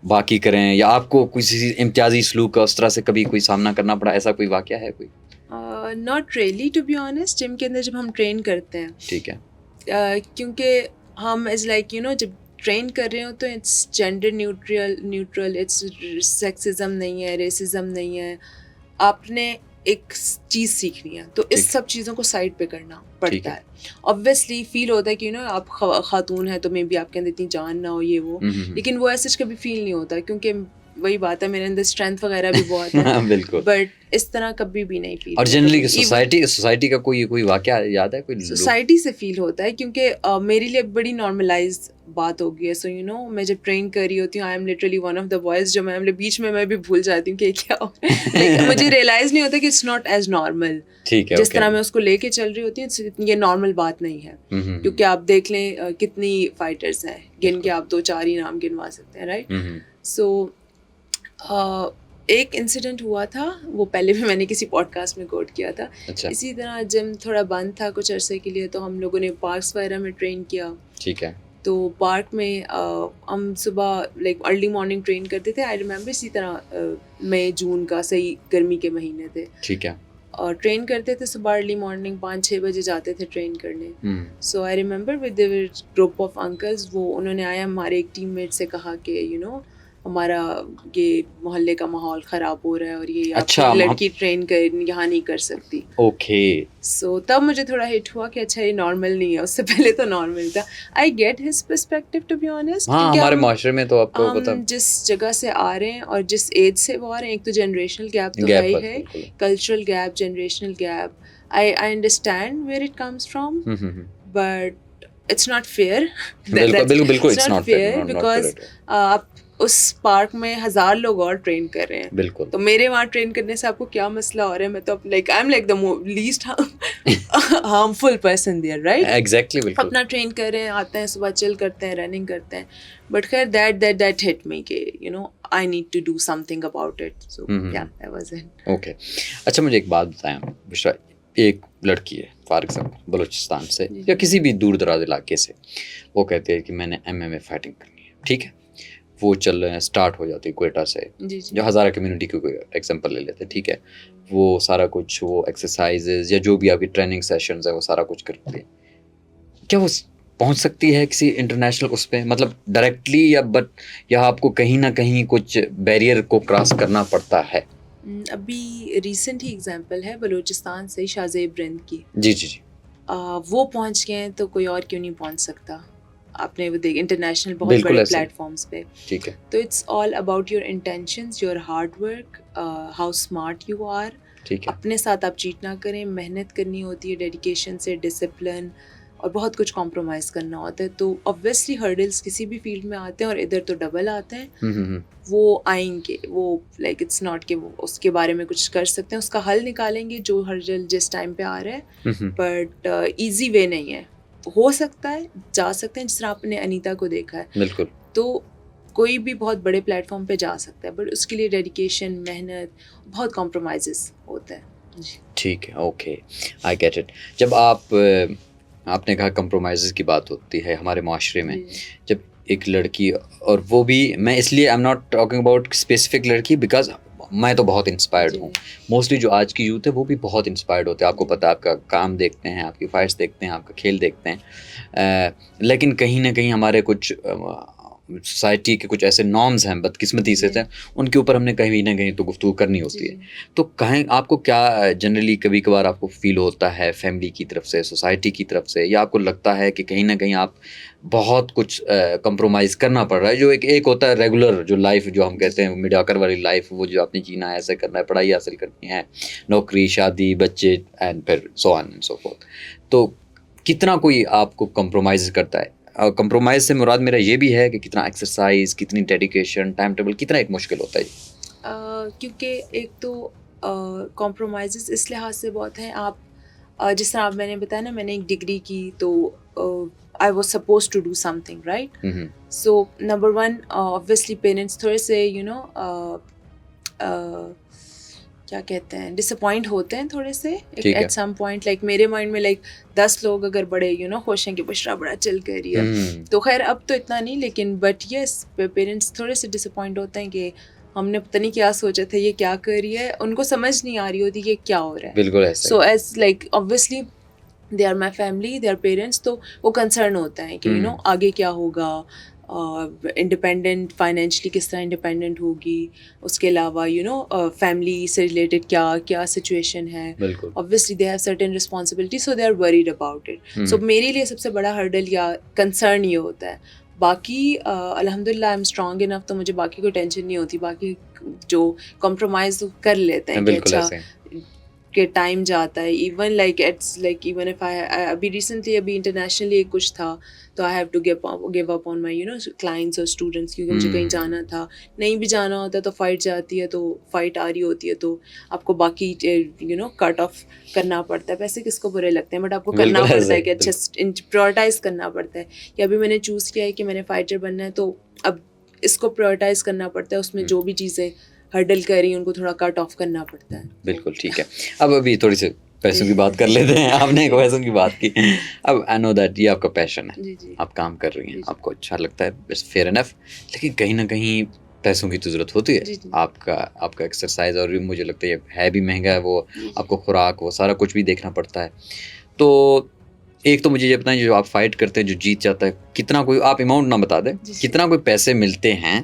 S1: باقی کریں, یا آپ کو کسی امتیازی سلوک کا اس طرح سے کبھی کوئی سامنا کرنا پڑا, ایسا کوئی واقعہ ہے کوئی؟
S2: Not really to be honest. Gym کے اندر جب ہم ٹرین کرتے ہیں,
S1: ٹھیک ہے,
S2: کیونکہ ہم از لائک جب ٹرین کر رہے ہو تو it's gender neutral, it's sexism نہیں ہے, ریسزم نہیں ہے. آپ نے ایک چیز سیکھنی ہے, تو اس سب چیزوں کو سائڈ پہ کرنا پڑتا ہے. آبویسلی فیل ہوتا ہے کہ آپ خاتون ہیں تو مے بی آپ کے اندر اتنی جان نہ ہو, یہ وہ, لیکن وہ ایسے کبھی فیل نہیں ہوتا, کیونکہ وہی بات ہے, میرے اندر اسٹرینتھ وغیرہ بھی بہت ہے. بالکل, بٹ اس طرح کبھی بھی نہیں فیل.
S1: اور جنرلی سوسائٹی کا کوئی واقعہ یاد ہے کوئی؟
S2: سوسائٹی سے فیل ہوتا ہے, کیونکہ میرے لیے بڑی نارملائز بات ہو گئی ہے. سو میں جب ٹرین کر رہی ہوتی ہوں, I am literally one of the boys, جو میں بیچ میں بھی بھول جاتی ہوں کہ کیا مجھے ریئلائز نہیں ہوتا کہ اٹس ناٹ ایز نارمل. جس طرح میں اس کو لے کے چل رہی ہوتی ہوں, یہ نارمل بات نہیں ہے. کیونکہ آپ دیکھ لیں کتنی فائٹرز ہیں, گن کے آپ 2-4 ہی نام گنوا سکتے ہیں, رائٹ. سو ایک انسیڈنٹ ہوا تھا, وہ پہلے بھی میں نے کسی پوڈ کاسٹ میں کوٹ کیا تھا. اسی طرح جم تھوڑا بند تھا کچھ عرصے کے لیے, تو ہم لوگوں نے پارکس وغیرہ میں ٹرین کیا.
S1: ٹھیک ہے.
S2: تو پارک میں ہم صبح لائک ارلی مارننگ ٹرین کرتے تھے. آئی ریممبر اسی طرح مئی جون کا صحیح گرمی کے مہینے تھے.
S1: ٹھیک ہے.
S2: اور ٹرین کرتے تھے صبح ارلی مارننگ 5-6 بجے جاتے تھے ٹرین کرنے. So I remember with their group of uncles, وہ انہوں نے آیا ہمارے ایک ٹیم میٹ سے کہا کہ ہمارا یہ محلے کا ماحول خراب ہو رہا ہے اور یہ
S1: اچھا
S2: لڑکی ٹرین یہاں نہیں کر سکتی.
S1: اوکے.
S2: سو تب مجھے تھوڑا ہٹ ہوا کہ اچھا یہ نارمل نہیں ہے, اس سے پہلے تو نارمل تھا. I get his perspective to be honest.
S1: ہاں ہمارے معاشرے میں تو آپ کو پتہ
S2: ہم جس جگہ سے آ رہے ہیں اور جس ایج سے وہ آ رہے ہیں, ایک تو جنریشنل گیپ تو ہے ہی ہے, cultural gap, generational gap. I understand where it comes from, but it's not fair.
S1: بالکل
S2: it's not fair because آپ اس پارک میں 1000 لوگ اور ٹرین کر رہے ہیں.
S1: بالکل.
S2: تو میرے وہاں ٹرین کرنے سے آپ کو کیا مسئلہ ہو رہا ہے؟ میں تو like I am like the least harmful person there, right?
S1: Exactly. بالکل.
S2: اپنا ٹرین کر رہے ہیں, آتے ہیں صبح, چل کرتے ہیں, رننگ کرتے ہیں. بٹ خیر دیٹ ہٹ می کہ you know I need to do something about it. So yeah that was it.
S1: Okay. اچھا مجھے ایک بات بتائیں بشرا, ایک لڑکی ہے فار ایگزامپل بلوچستان سے یا کسی بھی دور دراز علاقے سے, وہ کہتے ہیں کہ میں نے MMA فائٹنگ کرنی ہے, ٹھیک ہے, وہ چل رہے ہیں, اسٹارٹ ہو جاتی ہے کوئٹہ سے, جو ہزارہ کمیونٹی کی کوئی ایگزامپل لے لیتے ہیں, ٹھیک ہے, وہ سارا کچھ وہ ایکسرسائزز یا جو بھی آپ کی ٹریننگ سیشنز ہے وہ سارا کچھ کرتے ہیں. کیا وہ پہنچ سکتی ہے کسی انٹرنیشنل اس پہ, مطلب ڈائریکٹلی, یا آپ کو کہیں نہ کہیں کچھ بیریئر کو کراس کرنا پڑتا ہے؟
S2: ابھی ریسنٹ ہی ایگزامپل ہے بلوچستان سے شاہ زیب رند کی.
S1: جی جی جی.
S2: وہ پہنچ گئے ہیں تو کوئی اور کیوں نہیں پہنچ سکتا؟ آپ نے وہ دیکھ انٹرنیشنل بہت بڑے پلیٹ فارمس پہ.
S1: ٹھیک ہے.
S2: تو it's all about your intentions, your hard work, how smart you are.
S1: ٹھیک ہے.
S2: اپنے ساتھ آپ چیٹ نہ کریں, محنت کرنی ہوتی ہے, ڈیڈیکیشن سے, ڈسپلن, اور بہت کچھ کمپرومائز کرنا ہوتا ہے. تو اوبویسلی ہرڈلس کسی بھی فیلڈ میں آتے ہیں اور ادھر تو ڈبل آتے ہیں. وہ آئیں گے, وہ لائک اٹس ناٹ کہ وہ اس کے بارے میں کچھ کر سکتے ہیں, اس کا حل نکالیں گے جو ہرڈل جس ٹائم پہ آ رہا ہے. بٹ ایزی وے نہیں ہے, ہو سکتا ہے, جا سکتے ہیں, جس طرح آپ نے انیتا کو دیکھا ہے.
S1: بالکل.
S2: تو کوئی بھی بہت بڑے پلیٹ فارم پہ جا سکتا ہے, بٹ اس کے لیے ڈیڈیکیشن, محنت, بہت کمپرومائزز ہوتا ہے.
S1: ٹھیک ہے. Okay, I get it. جب آپ نے کہا کمپرومائزز کی بات ہوتی ہے ہمارے معاشرے میں, جب ایک لڑکی, اور وہ بھی میں اس لیے I am not talking about specific لڑکی بیکاز میں تو بہت انسپائرڈ ہوں. موسٹلی جو آج کی یوتھ ہے وہ بھی بہت انسپائرڈ ہوتے ہیں. آپ کو پتہ ہے, آپ کا کام دیکھتے ہیں, آپ کی فائٹس دیکھتے ہیں, آپ کا کھیل دیکھتے ہیں, لیکن کہیں نہ کہیں ہمارے کچھ سوسائٹی کے کچھ ایسے نارمز ہیں بدقسمتی سے تھے, ان کے اوپر ہم نے کہیں نہ کہیں تو گفتگو کرنی ہوتی ہے. تو کہیں آپ کو کیا جنرلی کبھی کبھار آپ کو فیل ہوتا ہے فیملی کی طرف سے, سوسائٹی کی طرف سے, یا آپ کو لگتا ہے کہ کہیں نہ کہیں آپ بہت کچھ کمپرومائز کرنا پڑ رہا ہے, جو ایک ہوتا ہے ریگولر جو لائف, جو ہم کہتے ہیں میڈیاکر والی لائف, وہ جو آپ نے جینا ہے, ایسے کرنا ہے, پڑھائی حاصل کرنی ہے, نوکری, شادی, بچے, اینڈ پھر سو آن اینڈ سو فورتھ. تو کتنا کوئی آپ کو کمپرومائز کرتا ہے؟ کمپرومائز سے مراد میرا یہ بھی ہے کہ کتنا ایکسرسائز, کتنی ڈیڈیکیشن, ٹائم ٹیبل, کتنا ایک مشکل ہوتا ہے.
S2: کیونکہ ایک تو کمپرومائزز اس لحاظ سے بہت ہیں. آپ جس طرح میں نے بتایا نا, میں نے ایک ڈگری کی تو I was supposed to do something, right? So number one, obviously parents تھوڑے سے کیا کہتے ہیں, ڈسپوائنٹ ہوتے ہیں تھوڑے سے ایٹ سم پوائنٹ. لائک میرے مائنڈ میں لائک 10 لوگ اگر بڑے خوش ہیں کہ بشرا بڑا چل کر رہی ہے, تو خیر اب تو اتنا نہیں, لیکن بٹ یس پیرنٹس تھوڑے سے ڈسپوائنٹ ہوتے ہیں کہ ہم نے پتہ نہیں کیا سوچا تھا, یہ کیا کر رہی ہے, ان کو سمجھ نہیں آ رہی ہوتی کہ کیا ہو رہا ہے.
S1: بالکل ایسا.
S2: So as like obviously they are my family, they are parents, تو وہ کنسرن ہوتا ہے کہ آگے کیا ہوگا, انڈیپینڈنٹ فائنینشلی کس طرح انڈیپینڈنٹ ہوگی, اس کے علاوہ فیملی سے ریلیٹڈ کیا سچویشن ہے. obviously they have certain responsibilities, so they are worried about it. so میرے لیے سب سے بڑا ہرڈل یا کنسرن یہ ہوتا ہے. باقی الحمد للہ آئی ایم اسٹرانگ انف, تو مجھے باقی کوئی ٹینشن نہیں ہوتی. باقی جو کمپرومائز کر لیتے ہیں کہ اچھا کہ ٹائم جاتا ہے. Even like it's like even if ابھی ریسنٹلی ابھی انٹرنیشنلی کچھ تھا, تو I have to give up on my clients اور اسٹوڈنٹس, کیونکہ مجھے کہیں جانا تھا. نہیں بھی جانا ہوتا ہے تو فائٹ جاتی ہے, تو فائٹ آ رہی ہوتی ہے, تو آپ کو باقی کٹ آف کرنا پڑتا ہے. پیسے کس کو برے لگتے ہیں, بٹ آپ کو کرنا پڑتا ہے کہ اچھا پریورٹائز کرنا پڑتا ہے کہ ابھی میں نے چوز کیا ہے کہ میں نے فائٹر بننا ہے, تو اب اس کو پریورٹائز کرنا پڑتا ہے. اس میں جو بھی چیزیں ہرڈل کر رہی ہیں ان کو تھوڑا کٹ آف کرنا پڑتا ہے.
S1: بالکل ٹھیک ہے. اب ابھی تھوڑی سی پیسوں کی بات کر لیتے ہیں. آپ نے پیسوں کی بات کی, اب آئی نو دیٹ یہ آپ کا پیشن ہے, آپ کام کر رہی ہیں, آپ کو اچھا لگتا ہے, اٹس فیئر انف, لیکن کہیں نہ کہیں پیسوں کی تو ضرورت ہوتی ہے. آپ کا ایکسرسائز, اور مجھے لگتا ہے بھی مہنگا ہے وہ, آپ کو خوراک, وہ سارا کچھ بھی دیکھنا پڑتا ہے. تو ایک تو مجھے یہ بتائیں, جو آپ فائٹ کرتے ہیں, جو جیت جاتا ہے, کتنا کوئی آپ اماؤنٹ نہ بتا دیں, کتنا کوئی پیسے ملتے ہیں,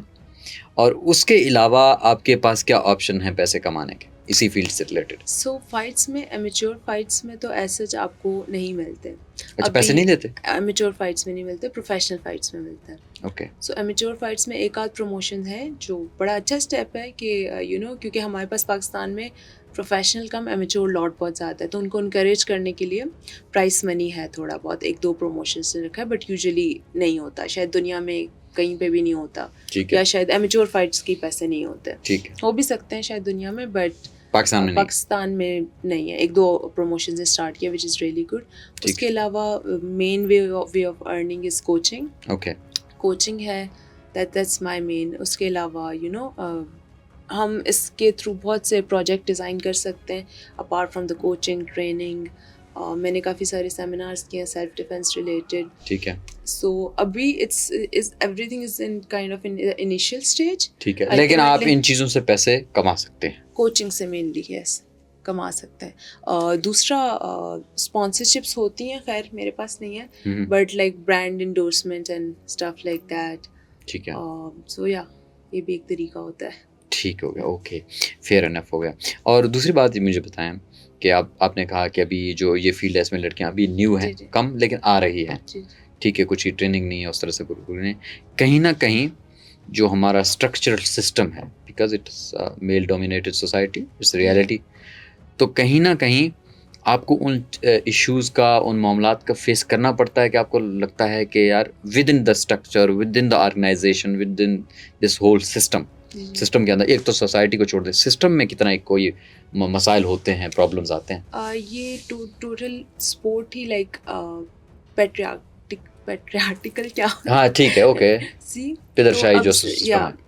S1: اور اس کے علاوہ آپ کے پاس کیا آپشن ہیں پیسے کمانے کے اسی فیلڈ سے ریلیٹڈ؟
S2: سو فائٹس میں امیچور فائٹس میں تو ایسا آپ کو نہیں ملتے.
S1: اچھا پیسے نہیں دیتے؟
S2: امیچور فائٹس میں نہیں ملتے, پروفیشنل فائٹس میں ملتا ہے.
S1: اوکے.
S2: سو امیچور فائٹس میں ایک آدھ پروموشن ہے جو بڑا اچھا اسٹیپ ہے کہ کیونکہ ہمارے پاس پاکستان میں پروفیشنل کم امیچور لاٹ بہت زیادہ ہے, تو ان کو انکریج کرنے کے لیے پرائز منی ہے تھوڑا بہت, ایک دو پروموشن سے رکھا ہے, بٹ یوزلی نہیں ہوتا, شاید دنیا میں کہیں پہ بھی نہیں ہوتا, یا شاید امیچور فائٹس کے پیسے نہیں ہوتے.
S1: ٹھیک ہے,
S2: ہو بھی سکتے ہیں شاید دنیا میں, بٹ
S1: پاکستان
S2: میں نہیں ہے. ایک دو پروموشنز اسٹارٹ کیا وچ از ریئلی گڈ. اس کے علاوہ main way of earning is coaching.
S1: Okay,
S2: coaching ہے, دیٹس مائی مین. اس کے علاوہ ہم اس کے تھرو بہت سے پروجیکٹ ڈیزائن کر سکتے ہیں apart from the coaching training. میں نے کافی سارے سیمینارز کیے ہیں سیلف ڈیفینس ریلیٹڈ.
S1: ٹھیک ہے.
S2: سو ابھی every thing is in kind of initial stage.
S1: ٹھیک ہے, لیکن آپ ان چیزوں سے پیسے کما سکتے ہیں
S2: کوچنگ سے مینلی. یس, کما سکتے ہیں. دوسرا اسپانسرشپس ہوتی ہیں, خیر میرے پاس نہیں ہے, but like brand endorsement and stuff like that.
S1: ٹھیک ہے.
S2: سو یا یہ بھی ایک طریقہ ہوتا ہے.
S1: ٹھیک ہو گیا, اوکے, فیئر انف ہو گیا. اور دوسری بات مجھے بتائیں کہ آپ نے کہا کہ ابھی جو یہ فیلڈ ہے اس میں لڑکیاں ابھی نیو ہیں, کم لیکن آ رہی ہیں. ٹھیک ہے, کچھ ہی ٹریننگ نہیں ہے اس طرح سے نہیں. کہیں نہ کہیں جو ہمارا اسٹرکچرل سسٹم ہے, because it's male dominated society, it's reality, تو کہیں نہ کہیں آپ کو ان ایشوز کا, ان معاملات کا فیس کرنا پڑتا ہے کہ آپ کو لگتا ہے کہ یار within the structure, within the organisation, within this whole system کے اندر, ایک تو سوسائٹی کو چھوڑ دیں, سسٹم میں کتنا ایک کوئی مسائل ہوتے ہیں, پرابلمز آتے ہیں.
S2: یہ ٹوٹل اسپورٹ ہی لائک پیٹریارٹیکل کیا,
S1: ہاں ٹھیک ہے, اوکے, پدرشاہی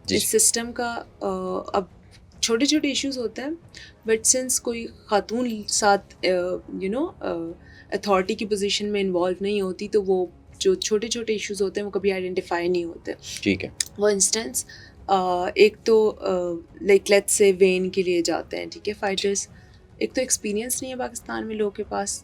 S1: جو
S2: سسٹم کا. اب چھوٹے چھوٹے ایشوز ہوتے ہیں, بٹ سنس کوئی خاتون ساتھ اتھارٹی کی پوزیشن میں انوالو نہیں ہوتی, تو وہ جو چھوٹے چھوٹے ایشوز ہوتے ہیں وہ کبھی آئیڈینٹیفائی نہیں ہوتے.
S1: ٹھیک ہے.
S2: وہ انسٹنس ایک تو لائک لیٹ سے وین کے لیے جاتے ہیں, ٹھیک ہے, فائٹرس. ایک تو ایکسپیرینس نہیں ہے پاکستان میں لوگوں کے پاس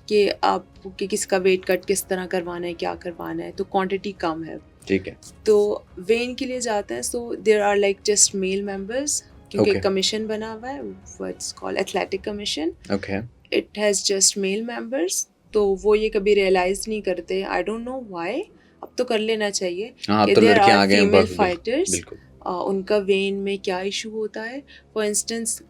S2: کہ آپ کہ کس کا ویٹ کٹ کس طرح کروانا ہے, کیا کروانا ہے, تو کوانٹٹی کم ہے.
S1: ٹھیک ہے.
S2: تو وین کے لیے جاتے ہیں, so there are like just male members, کیونکہ کمیشن بنا ہوا ہے, what's called athletic commission.
S1: Okay.
S2: It has just male members, تو وہ یہ کبھی ریئلائز نہیں کرتے. I don't know why. اب تو کر لینا چاہیے کہ دیر آر فیمیل فائٹرس, ان کا وین میں کیا ایشو ہوتا ہے. فار انسٹنس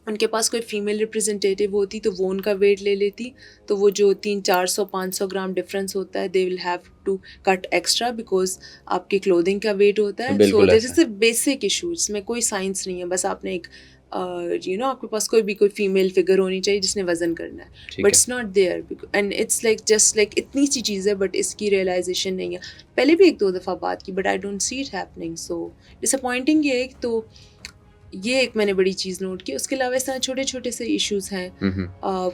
S2: ان کے پاس کوئی فیمیل ریپرزنٹیٹیو ہوتی تو وہ ان کا ویٹ لے لیتی, تو وہ جو 300-400-500 گرام ڈفرینس ہوتا ہے, they will have to cut extra because آپ کی کلودنگ کا ویٹ ہوتا ہے. سو دس از اے بیسک ایشو, اس میں کوئی سائنس نہیں ہے, بس آپ نے ایک آپ کے پاس کوئی فیمیل فگر ہونی چاہیے جس نے وزن کرنا ہے, but it's not there, and it's like just like اتنی سی چیز ہے, بٹ اس کی ریئلائزیشن نہیں ہے. پہلے بھی ایک دو دفعہ بات کی, but I don't see it happening, so disappointing. یہ ایک تو یہ ایک میں نے بڑی چیز نوٹ کی. اس کے علاوہ اس طرح چھوٹے چھوٹے سے ایشوز ہیں.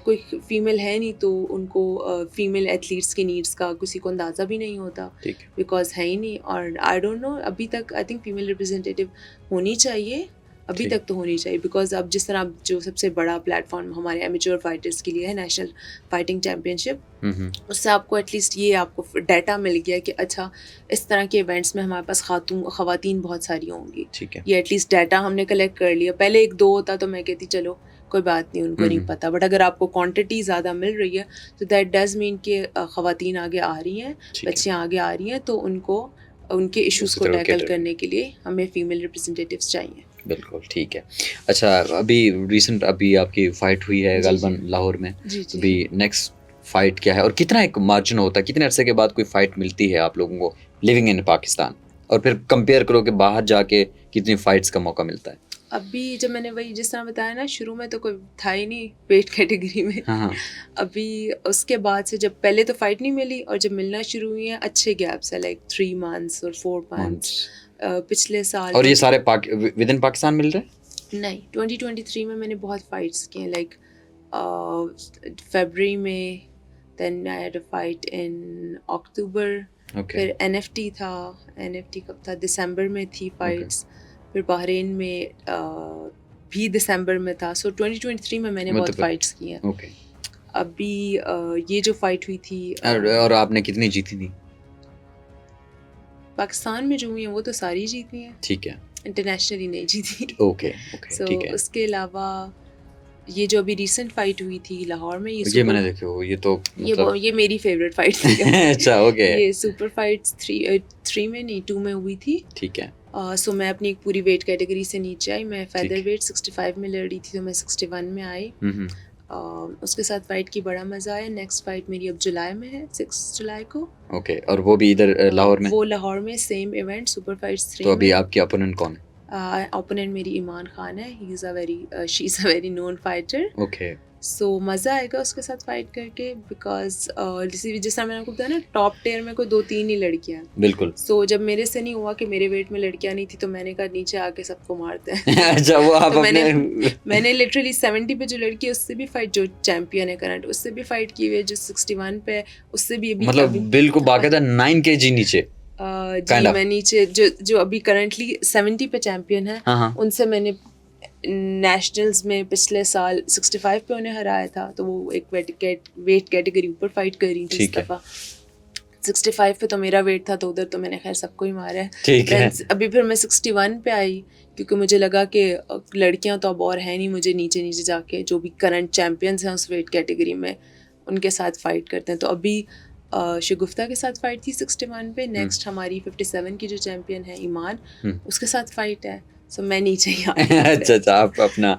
S2: کوئی فیمیل ہے نہیں تو ان کو فیمیل ایتھلیٹس کی نیڈس کا کسی کو اندازہ بھی نہیں ہوتا, بیکاز ہے ہی نہیں. اور آئی ڈونٹ نو, ابھی تک آئی تھنک فیمیل ریپرزینٹیٹیو ہونی چاہیے, ابھی تک تو ہونی چاہیے, بیکاز اب جس طرح جو سب سے بڑا پلیٹ فارم ہمارے امیچور فائٹرس کے لیے ہے نیشنل فائٹنگ چیمپئن شپ, اس سے آپ کو ایٹ لیسٹ یہ آپ کو ڈیٹا مل گیا کہ اچھا اس طرح کے ایونٹس میں ہمارے پاس خواتین بہت ساری ہوں گی. یہ ایٹ لیسٹ ڈیٹا ہم نے کلیکٹ کر لیا. پہلے ایک دو ہوتا تو میں کہتی چلو کوئی بات نہیں, ان کو نہیں پتہ, بٹ اگر آپ کو کوانٹٹی زیادہ مل رہی ہے تو دیٹ ڈز مین کہ خواتین آگے آ رہی ہیں, بچیاں آگے آ رہی ہیں, تو ان کو ان کے ایشوز کو ٹیکل کرنے کے لیے ہمیں فیمیل ریپرزنٹیٹیوس چاہیے.
S1: بالکل ٹھیک ہے. اچھا ابھی ریسنٹ ابھی آپ کی فائٹ ہوئی ہے غالباً لاہور میں, ابھی نیکسٹ فائٹ کیا ہے, اور کتنا ایک مارجن ہوتا ہے, کتنے عرصے کے بعد کوئی فائٹ ملتی ہے آپ لوگوں کو لیونگ ان پاکستان, اور پھر کمپیئر کرو کہ باہر جا کے کتنی فائٹس کا موقع ملتا ہے؟
S2: ابھی جب میں نے وہی جس طرح بتایا نا, شروع میں تو کوئی تھا ہی نہیں ویٹ کیٹیگری میں. ابھی اس کے بعد سے جب پہلے تو فائٹ نہیں ملی, اور جب ملنا شروع ہوئی ہیں اچھے گیپس ہے, لائک 3 months اور 4 months پچھلے سال.
S1: اور یہ سارے ود ان پاکستان مل رہے ہیں؟
S2: نہیں, 2023 میں نے بہت فائٹس کی ہیں, لائک فیبرری میں, دین I had a fight in اکتوبر, پھر NFT تھا. NFT کب تھا؟ دسمبر میں تھی فائٹس. پھر بحرین میں بھی دسمبر میں تھا. سو 2023 میں نے بہت فائٹس کی ہیں. ابھی یہ جو فائٹ ہوئی تھی,
S1: اور آپ نے کتنی جیتی تھی؟
S2: پاکستان میں جو ہوئی ہیں وہ تو ساری جیتی ہیں.
S1: ٹھیک ہے.
S2: انٹرنیشنلی نہیں جیتی.
S1: اوکے
S2: سو
S1: ٹھیک ہے.
S2: اس کے علاوہ یہ جو ابھی ریسنٹ فائٹ ہوئی تھی لاہور میں,
S1: یہ میں نے دیکھی وہ, یہ تو
S2: یہ میری فیوریٹ فائٹ تھی.
S1: اچھا اوکے.
S2: یہ سپر فائٹس 3 میں نہیں 2 میں ہوئی تھی.
S1: ٹھیک ہے.
S2: سو میں اپنی ایک پوری ویٹ کیٹیگری سے نیچے آئی. میں فیدر ویٹ 65 میں لڑ رہی تھی, تو میں 61 میں آئی. اس کے ساتھ فائٹ کی بڑا مزہ آیا. نیکسٹ فائٹ میری اب جولائی میں ہے, 6 جولائی کو.
S1: اوکے, اور وہ بھی ادھر لاہور میں؟
S2: وہ لاہور میں سیم ایونٹ سپر فائٹس 3
S1: تو ابھی آپ کی اپوننٹ کون ہے؟
S2: اوپوننٹ میری ایمان خان ہے. She is a very known fighter.
S1: Okay.
S2: So مزہ آئے گا اس کے ساتھ فائٹ کر کے, بیکاز جس طرح میں نے آپ کو بتایا نا, ٹاپ ٹیئر میں کوئی 2-3 ہی لڑکیاں.
S1: بالکل.
S2: سو جب میرے سے نہیں ہوا کہ میرے ویٹ میں لڑکیاں نہیں تھی, تو میں نے کہا نیچے آ کے سب کو مارتے ہیں.
S1: اچھا, وہ آپ
S2: میں نے لٹرلی 70 پہ جو لڑکی ہے اس سے بھی فائٹ, جو چیمپئن ہے کرنٹ, اس سے بھی فائٹ کی ہوئی ہے. جو 61 پہ اس سے بھی ابھی,
S1: مطلب بالکل باقاعدہ 9 kg نیچے.
S2: جی میں نیچے جو ابھی کرنٹلی 70 پہ چیمپئن ہے, ان سے میں نے نیشنلز میں پچھلے سال 65 پہ انہیں ہرایا تھا. تو وہ ایک ویٹ کیٹیگری اوپر فائٹ کر رہی تھی اس دفعہ. 65 پہ تو میرا ویٹ تھا, تو ادھر تو میں نے خیر سب کو ہی مارا ہے. ابھی پھر میں 61 پہ آئی, کیونکہ مجھے لگا کہ لڑکیاں تو اب اور ہیں نہیں, مجھے نیچے جا کے جو بھی کرنٹ چیمپئنس ہیں اس ویٹ کیٹیگری میں ان کے ساتھ فائٹ کرتے ہیں. تو ابھی شگفتہ کے ساتھ فائٹ تھی 61 پہ. نیکسٹ ہماری 57 کی جو چیمپئن ہے ایمان, اس کے ساتھ فائٹ ہے. سو میں نیچے ہی آ رہی ہوں.
S1: اچھا, آپ اپنا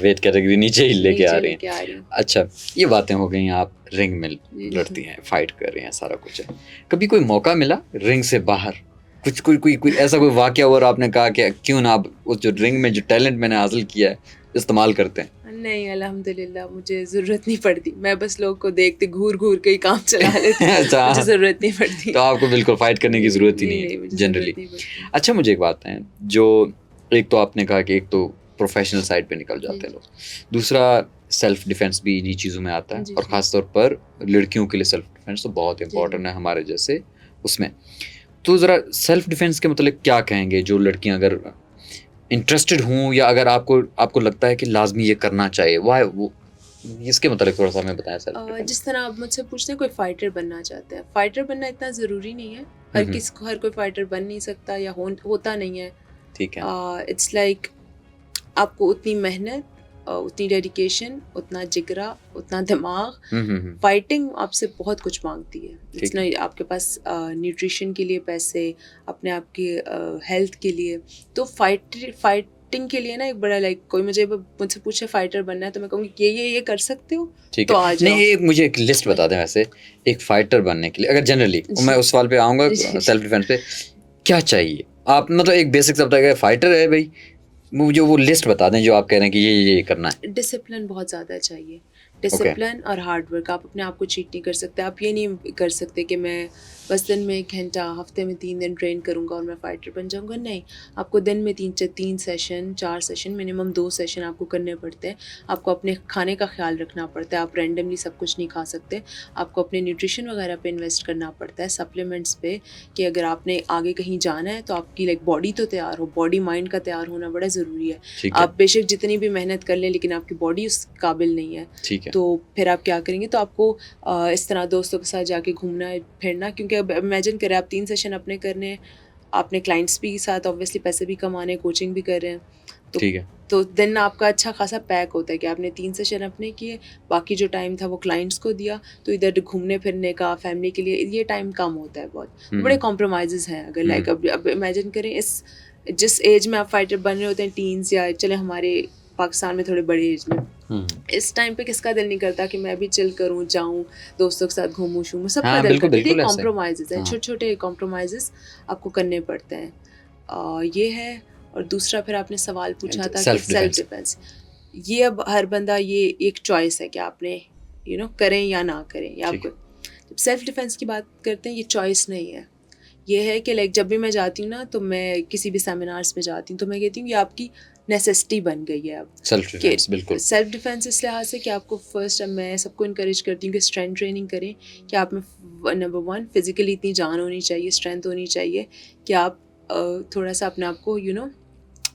S1: ویٹ کیٹیگری نیچے ہی لے کے آ رہی ہیں. اچھا, یہ باتیں ہو گئی, آپ رنگ میں لڑتی ہیں, فائٹ کر رہی ہیں, سارا کچھ ہے. کبھی کوئی موقع ملا رنگ سے باہر, کچھ کوئی ایسا کوئی واقعہ ہوا اور آپ نے کہا کہ کیوں نہ آپ اس جو رنگ میں جو ٹیلنٹ میں نے حاصل کیا ہے استعمال کرتے ہیں؟
S2: نہیں, الحمدللہ مجھے ضرورت نہیں پڑتی. میں بس لوگ کو دیکھتے گھور کے ہی کام چلا لیتی ہوں. مجھے ضرورت نہیں پڑتی.
S1: تو آپ کو بالکل فائٹ کرنے کی ضرورت ہی نہیں ہے جنرلی. اچھا, مجھے ایک بات ہے, جو ایک تو آپ نے کہا کہ ایک تو پروفیشنل سائڈ پہ نکل جاتے ہیں لوگ, دوسرا سیلف ڈیفینس بھی انہی چیزوں میں آتا ہے, اور خاص طور پر لڑکیوں کے لیے سیلف ڈیفینس تو بہت امپورٹنٹ ہے ہمارے جیسے اس میں. تو ذرا سیلف ڈیفینس کے متعلق کیا کہیں گے, جو لڑکیاں اگر انٹرسٹڈ ہوں, یا اگر آپ کو لگتا ہے کہ لازمی یہ کرنا چاہیے, وہ اس کے متعلق تھوڑا سا ہمیں بتائیں.
S2: جس طرح آپ مجھ سے پوچھتے ہیں کوئی فائٹر بننا چاہتا ہے, فائٹر بننا اتنا ضروری نہیں ہے. ہر کوئی فائٹر بن نہیں سکتا, یا ہوتا نہیں ہے.
S1: ٹھیک ہے.
S2: اٹس لائک آپ کو اتنی محنت, اتنی ڈیڈیکیشن, اتنا جگرا, اتنا دماغ. فائٹنگ آپ سے بہت کچھ مانگتی ہے. اٹس نہ آپ کے پاس نیوٹریشن کے لیے پیسے, اپنے آپ کی ہیلتھ کے لیے. تو فائٹنگ کے لیے نا ایک بڑا لائک, کوئی مجھ سے پوچھے فائٹر بننا ہے, تو میں کہوں گی یہ کر سکتے ہو, تو آ جاؤ.
S1: نہیں, مجھے ایک لسٹ بتا دیں ویسے ایک فائٹر بننے کے لیے, اگر جنرلی میں اس سوال پہ آؤں گا سیلف ڈیفینس پہ, کیا چاہیے آپ, مطلب ایک بیسک سا بتا کہ فائٹر ہے بھائی, مجھے وہ لسٹ بتا دیں جو آپ کہہ رہے ہیں کہ یہ کرنا ہے.
S2: ڈسپلن بہت زیادہ چاہیے, ڈسپلن اور ہارڈ ورک. آپ اپنے آپ کو چیٹ نہیں کر سکتے. آپ یہ نہیں کر سکتے کہ میں بس دن میں 1 گھنٹہ, ہفتے میں 3 دن ٹرین کروں گا اور میں فائٹر بن جاؤں گا. نہیں, آپ کو دن میں 3 سیشن 4 سیشن منیمم 2 سیشن آپ کو کرنے پڑتے ہیں. آپ کو اپنے کھانے کا خیال رکھنا پڑتا ہے. آپ رینڈملی سب کچھ نہیں کھا سکتے. آپ کو اپنے نیوٹریشن وغیرہ پہ انویسٹ کرنا پڑتا ہے, سپلیمنٹس پہ, کہ اگر آپ نے آگے کہیں جانا ہے تو آپ کی لائک باڈی تو تیار ہو. باڈی مائنڈ کا تیار ہونا بڑا ضروری ہے. آپ بے شک جتنی بھی محنت کر لیں, لیکن آپ کی باڈی اس قابل نہیں ہے, تو پھر آپ کیا کریں گے. تو آپ کو اس طرح دوستوں کے ساتھ جا کے گھومنا پھرنا, کیونکہ اب امیجن کریں آپ 3 سیشن اپنے کرنے, آپ نے کلائنٹس بھی ساتھ اوبویسلی پیسے بھی کمانے, کوچنگ بھی کر رہے ہیں, تو دن آپ کا اچھا خاصا پیک ہوتا ہے کہ آپ نے 3 سیشن اپنے کیے, باقی جو ٹائم تھا وہ کلائنٹس کو دیا. تو ادھر گھومنے پھرنے کا, فیملی کے لیے یہ ٹائم کم ہوتا ہے بہت. بڑے کمپرومائزز ہیں. اگر لائک اب امیجن کریں جس ایج میں آپ فائٹر بن رہے ہوتے ہیں, ٹینز, یا چلے ہمارے پاکستان میں تھوڑے بڑے ایج میں, اس ٹائم پہ کس کا دل نہیں کرتا کہ میں بھی چل کروں, جاؤں, دوستوں کے ساتھ گھوموں شوموں, سب کا دل کرتا ہے. یہ کمپرومائزز ہیں, چھوٹے چھوٹے کمپرومائزز آپ کو کرنے پڑتے ہیں. یہ ہے. اور دوسرا پھر آپ نے سوال پوچھا تھا کہ سیلف ڈیفینس, یہ اب ہر بندہ, یہ ایک چوائس ہے کہ آپ نے کریں یا نہ کریں. یا آپ کو جب سیلف ڈیفینس کی بات کرتے ہیں, یہ چوائس نہیں ہے. یہ ہے کہ لائک جب بھی میں جاتی ہوں نا, تو میں کسی بھی سیمینارس میں جاتی ہوں, تو میں کہتی ہوں یہ آپ کی نیسیسٹی بن گئی ہے اب
S1: سیلف ڈیفینس. بالکل
S2: سیلف ڈیفینس اس لحاظ سے کہ آپ کو فرسٹ, میں سب کو انکریج کرتی ہوں کہ اسٹرینتھ ٹریننگ کریں, کہ آپ میں نمبر 1 فزیکلی اتنی جان ہونی چاہیے, اسٹرینتھ ہونی چاہیے کہ آپ تھوڑا سا اپنے آپ کو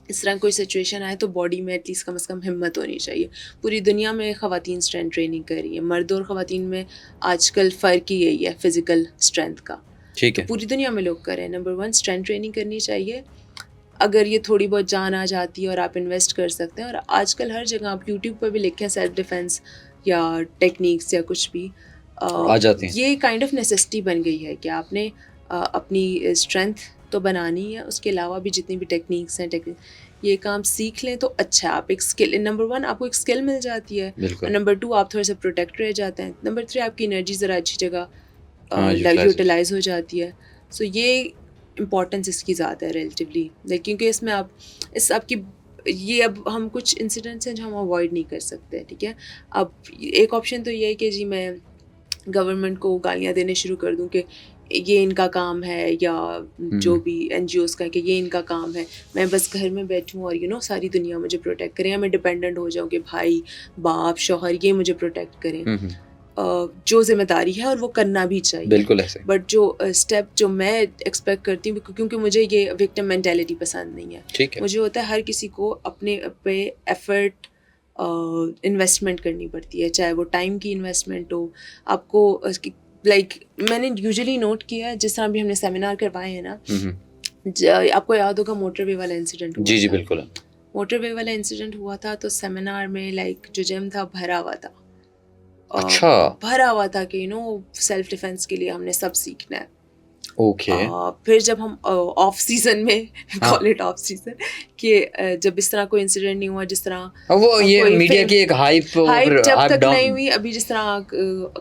S2: اس طرح کوئی سچویشن آئے تو باڈی میں ایٹ لیسٹ کم از کم ہمت ہونی چاہیے. پوری دنیا میں خواتین اسٹرینتھ ٹریننگ کر رہی ہیں, مرد اور خواتین میں آج کل فرق ہی یہی ہے فزیکل اسٹرینتھ کا.
S1: ٹھیک ہے,
S2: پوری دنیا میں لوگ کر رہے ہیں. نمبر 1 اسٹرینتھ ٹریننگ کرنی چاہیے. اگر یہ تھوڑی بہت جان آ جاتی ہے اور آپ انویسٹ کر سکتے ہیں. اور آج کل ہر جگہ آپ یوٹیوب پہ بھی لکھیں سیلف ڈیفینس یا ٹیکنیکس یا کچھ بھی,
S1: آ جاتی ہیں.
S2: یہ کائنڈ آف نیسسٹی بن گئی ہے کہ آپ نے اپنی اسٹرینتھ تو بنانی ہے, اس کے علاوہ بھی جتنی بھی ٹیکنیکس ہیں یہ کام سیکھ لیں تو اچھا ہے. آپ ایک اسکل, نمبر 1 آپ کو ایک اسکل مل جاتی ہے, اور نمبر 2 آپ تھوڑا سا پروٹیکٹ رہ جاتے ہیں, نمبر 3 آپ کی انرجی ذرا اچھی جگہ یوٹیلائز ہو جاتی ہے. سو یہ امپورٹنس اس کی زیادہ ہے ریلیٹیولی, کیونکہ اس میں آپ کی یہ اب ہم کچھ انسیڈنٹس ہیں جو ہم اوائڈ نہیں کر سکتے, ٹھیک ہے. اب ایک آپشن تو یہ ہے کہ جی میں گورنمنٹ کو گالیاں دینے شروع کر دوں کہ یہ ان کا کام ہے, یا جو بھی این جی اوز کا کہ یہ ان کا کام ہے, میں بس گھر میں بیٹھوں اور ساری دنیا مجھے پروٹیکٹ کریں, یا میں ڈپینڈنٹ ہو جاؤں کہ بھائی باپ شوہر یہ مجھے پروٹیکٹ کریں. جو ذمہ داری ہے اور وہ کرنا بھی چاہیے,
S1: بالکل ایسے.
S2: بٹ جو اسٹیپ جو میں ایکسپیکٹ کرتی ہوں, کیونکہ مجھے یہ وکٹم مینٹیلٹی پسند نہیں ہے. مجھے ہوتا ہے ہر کسی کو اپنے پہ ایفرٹ انویسٹمنٹ کرنی پڑتی ہے, چاہے وہ ٹائم کی انویسٹمنٹ ہو. آپ کو لائک میں نے یوزلی نوٹ کیا ہے, جس طرح بھی ہم نے سیمینار کروائے ہیں نا, آپ کو یاد ہوگا موٹر وے والا انسیڈنٹ ہوا.
S1: جی بالکل.
S2: موٹر وے والا انسیڈنٹ ہوا تھا تو سیمینار میں لائک جو جم تھا بھرا ہوا تھا.
S1: اچھا.
S2: بھرا ہوا تھا کہ سیلف ڈیفینس کے لیے ہم نے سب سیکھنا ہے.
S1: اوکے.
S2: پھر جب ہم آف سیزن میں کال اٹ آف سیزن, کہ جب اس طرح کوئی انسیڈنٹ نہیں ہوا, جس طرح
S1: وہ یہ میڈیا کی ایک ہائپ
S2: جب تک نہیں ہوئی, ابھی جس طرح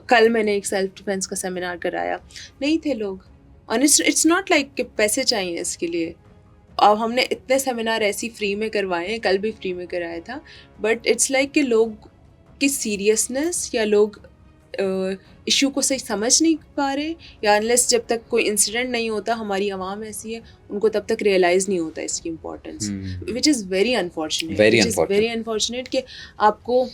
S2: کل میں نے ایک سیلف ڈیفینس کا سیمینار کرایا, نہیں تھے لوگ. اور اٹس ناٹ لائک کہ پیسے چاہیے اس کے لیے. اب ہم نے اتنے سیمینار ایسی فری میں کروائے ہیں, کل بھی فری میں کرایا تھا, بٹ اٹس لائک کہ لوگ کی سیریسنس یا لوگ ایشو کو صحیح سمجھ نہیں پا رہے, یا انلیس جب تک کوئی انسیڈنٹ نہیں ہوتا, ہماری عوام ایسی ہے ان کو تب تک ریئلائز نہیں ہوتا اس کی importance, which is very unfortunate. کہ آپ کو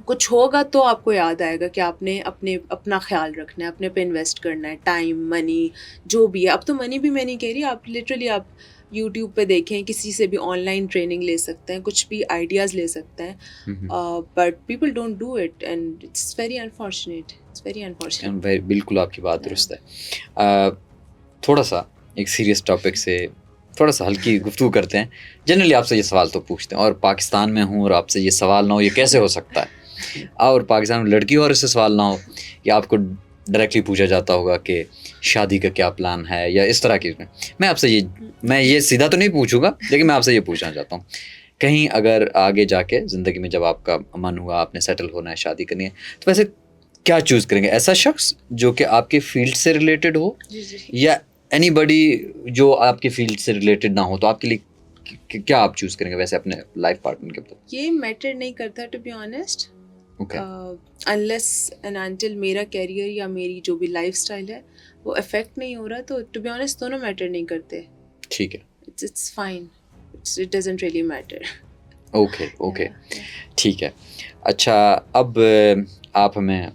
S2: کچھ ہوگا تو آپ کو یاد آئے گا کہ آپ نے اپنا خیال رکھنا ہے, اپنے پہ انویسٹ کرنا ہے, ٹائم منی جو بھی ہے. اب تو منی بھی میں نہیں کہہ رہی, آپ لٹرلی آپ یوٹیوب پہ دیکھیں, کسی سے بھی آن لائن ٹریننگ لے سکتے ہیں, کچھ بھی آئیڈیاز لے سکتے ہیں, but people don't do it and it's very unfortunate.
S1: بالکل آپ کی بات درست ہے. تھوڑا سا ایک سیریس ٹاپک سے تھوڑا سا ہلکی گفتگو کرتے ہیں. جنرلی آپ سے یہ سوال تو پوچھتے ہیں, اور پاکستان میں ہوں اور آپ سے یہ سوال نہ ہو, یہ کیسے ہو سکتا ہے؟ اور پاکستان میں لڑکی اور اس سے سوال نہ ہو, یا آپ کو ڈائریکٹلی پوچھا جاتا ہوگا کہ شادی کا کیا پلان ہے, یا اس طرح کی. میں آپ سے یہ سیدھا تو نہیں پوچھوں گا, لیکن میں آپ سے یہ پوچھنا چاہتا ہوں, کہیں اگر آگے جا کے زندگی میں جب آپ کا من ہوا, آپ نے سیٹل ہونا ہے, شادی کرنی ہے, تو ویسے کیا چوز کریں گے؟ ایسا شخص جو کہ آپ کے فیلڈ سے ریلیٹڈ ہو, یا اینی بڈی جو آپ کی فیلڈ سے ریلیٹڈ نہ ہو, تو آپ کے لیے کیا آپ چوز کریں گے ویسے اپنے لائف پارٹنر کے اوپر؟
S2: یہ میٹر نہیں کرتا to be honest, unless and until میرا کیریئر یا میری جو بھی لائف اسٹائل ہے وہ افیکٹ نہیں ہو رہا, تو ٹو بی آنیسٹ دونوں میٹر نہیں کرتے.
S1: ٹھیک ہے,
S2: it's fine, it doesn't really matter.
S1: Okay ٹھیک ہے. اچھا, اب آپ ہمیں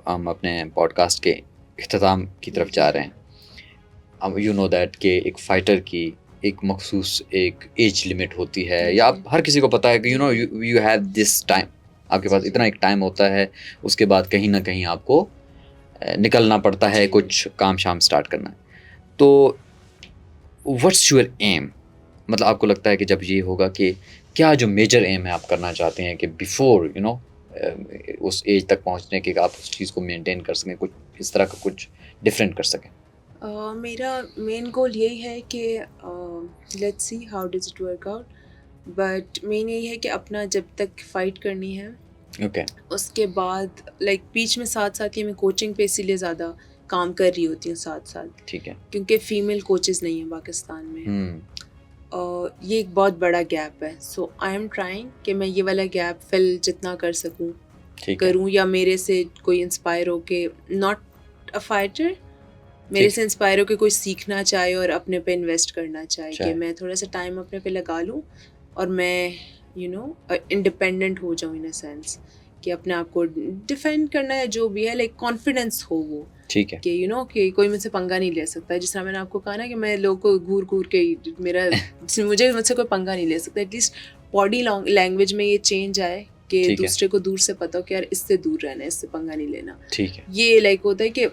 S1: ہم اپنے پوڈ کاسٹ کے اختتام کی طرف جا رہے ہیں. یو نو دیٹ کہ ایک فائٹر کی ایک مخصوص ایک ایج لمٹ ہوتی ہے, یا آپ ہر کسی کو پتہ ہے کہ یو ہیو دس ٹائم, آپ کے پاس اتنا ایک ٹائم ہوتا ہے, اس کے بعد کہیں نہ کہیں آپ کو نکلنا پڑتا ہے, کچھ کام شام اسٹارٹ کرنا ہے. تو واٹس یور ایم, مطلب آپ کو لگتا ہے کہ جب یہ ہوگا کہ کیا جو میجر ایم ہے آپ کرنا چاہتے ہیں کہ بیفور اس ایج تک پہنچنے کے آپ اس چیز کو مینٹین کر سکیں, کچھ اس طرح کا کچھ ڈفرینٹ کر سکیں؟
S2: میرا مین گول یہی ہے کہ let's see how does it work out, but main یہی ہے کہ اپنا جب تک فائٹ کرنی ہے, اس کے بعد لائک بیچ میں ساتھ ہی میں کوچنگ پہ اسی لیے زیادہ کام کر رہی ہوتی ہوں ساتھ,
S1: ٹھیک ہے,
S2: کیونکہ فیمیل کوچز نہیں ہیں پاکستان میں. یہ ایک بہت بڑا گیپ ہے. سو آئی ایم ٹرائنگ کہ میں یہ والا گیپ فل جتنا کر سکوں کروں, یا میرے سے کوئی انسپائر ہو کے, ناٹ اے فائٹر, میرے سے انسپائر ہو کہ کوئی سیکھنا چاہے اور اپنے پہ انویسٹ کرنا چاہے, کہ میں تھوڑا سا ٹائم اپنے پہ لگا لوں اور میں انڈیپینڈنٹ ہو جاؤں, ان اے سینس کہ اپنے آپ کو ڈیفینڈ کرنا ہے جو بھی ہے, لائک کانفیڈینس ہو وہ,
S1: ٹھیک ہے,
S2: کہ کہ کوئی مجھ سے پنگا نہیں لے سکتا. جس طرح میں نے آپ کو کہا نا کہ میں لوگوں کو گور کے مجھ سے کوئی پنگا نہیں لے سکتا. ایٹ لیسٹ باڈی لینگویج میں یہ چینج آئے کہ دوسرے کو دور سے پتہ ہو کہ یار اس سے دور رہنا ہے, اس سے پنگا نہیں لینا.
S1: ٹھیک ہے,
S2: یہ لائک ہوتا ہے کہ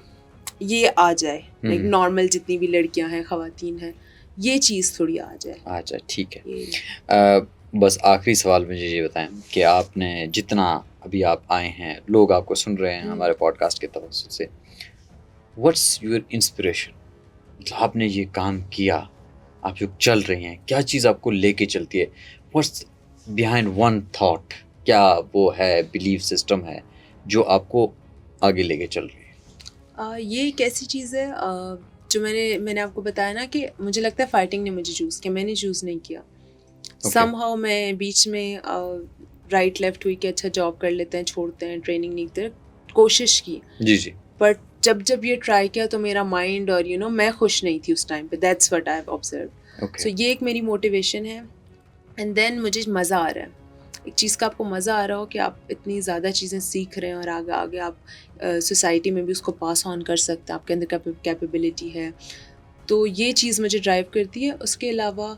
S2: یہ آ جائے, لائک نارمل جتنی بھی لڑکیاں ہیں, خواتین ہیں, یہ چیز تھوڑی آ جائے.
S1: اچھا ٹھیک ہے. بس آخری سوال مجھے یہ بتائیں کہ آپ نے جتنا ابھی آپ آئے ہیں, لوگ آپ کو سن رہے ہیں ہمارے پوڈ کاسٹ کے توسط سے, واٹس یور انسپریشن؟ آپ نے یہ کام کیا, آپ جو چل رہی ہیں, کیا چیز آپ کو لے کے چلتی ہے؟ What's behind one thought? کیا وہ ہے بلیف سسٹم ہے جو آپ کو آگے لے کے چل رہی ہے؟
S2: یہ ایک ایسی چیز ہے جو میں نے آپ کو بتایا نا کہ مجھے لگتا ہے فائٹنگ نے مجھے چوز کیا, میں نے چوز نہیں کیا. سم ہاؤ میں بیچ میں رائٹ لیفٹ ہوئی کہ اچھا جاب کر لیتے ہیں, چھوڑتے ہیں, ٹریننگ نہیں کرتے, کوشش کی.
S1: جی.
S2: بٹ جب یہ ٹرائی کیا تو میرا مائنڈ اور میں خوش نہیں تھی اس ٹائم پہ. That's what I have observe. So یہ ایک میری موٹیویشن ہے. اینڈ دین مجھے مزہ آ رہا ہے, ایک چیز کا آپ کو مزہ آ رہا ہو کہ آپ اتنی زیادہ چیزیں سیکھ رہے ہیں اور آگے آپ سوسائٹی میں بھی اس کو پاس آن کر سکتے ہیں, آپ کے اندر کیپیبلٹی ہے. تو یہ چیز مجھے ڈرائیو کرتی ہے. اس کے علاوہ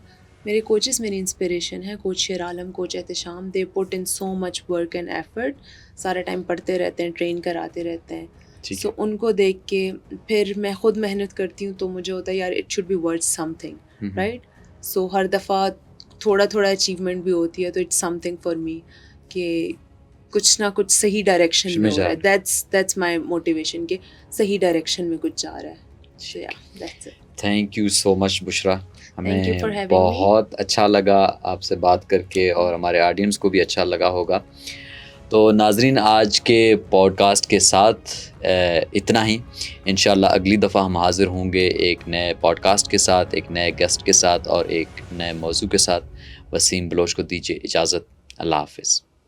S2: میرے کوچز میری انسپریشن ہے. Coach Sher Alam, coach Ehtisham, they put in so much work and effort. سارا ٹائم پڑھتے رہتے ہیں, ٹرین کراتے رہتے ہیں. سو ان کو دیکھ کے پھر میں خود محنت کرتی ہوں تو مجھے ہوتا ہے یار it should be worth something, right. So ہر دفعہ تھوڑا اچیومنٹ بھی ہوتی ہے تو it's something for me کہ کچھ نہ کچھ صحیح ڈائریکشن میں ہو رہا ہے. دیٹس مائی موٹیویشن کہ صحیح ڈائریکشن میں کچھ جا رہا ہے.
S1: تھینک یو سو مچ بشرا, ہمیں بہت اچھا لگا آپ سے بات کر کے اور ہمارے آڈینس کو بھی اچھا لگا ہوگا. تو ناظرین, آج کے پوڈ کاسٹ کے ساتھ اتنا ہی. انشاءاللہ اگلی دفعہ ہم حاضر ہوں گے ایک نئے پوڈ کاسٹ کے ساتھ, ایک نئے گیسٹ کے ساتھ اور ایک نئے موضوع کے ساتھ. وسیم بلوچ کو دیجیے اجازت. اللہ حافظ.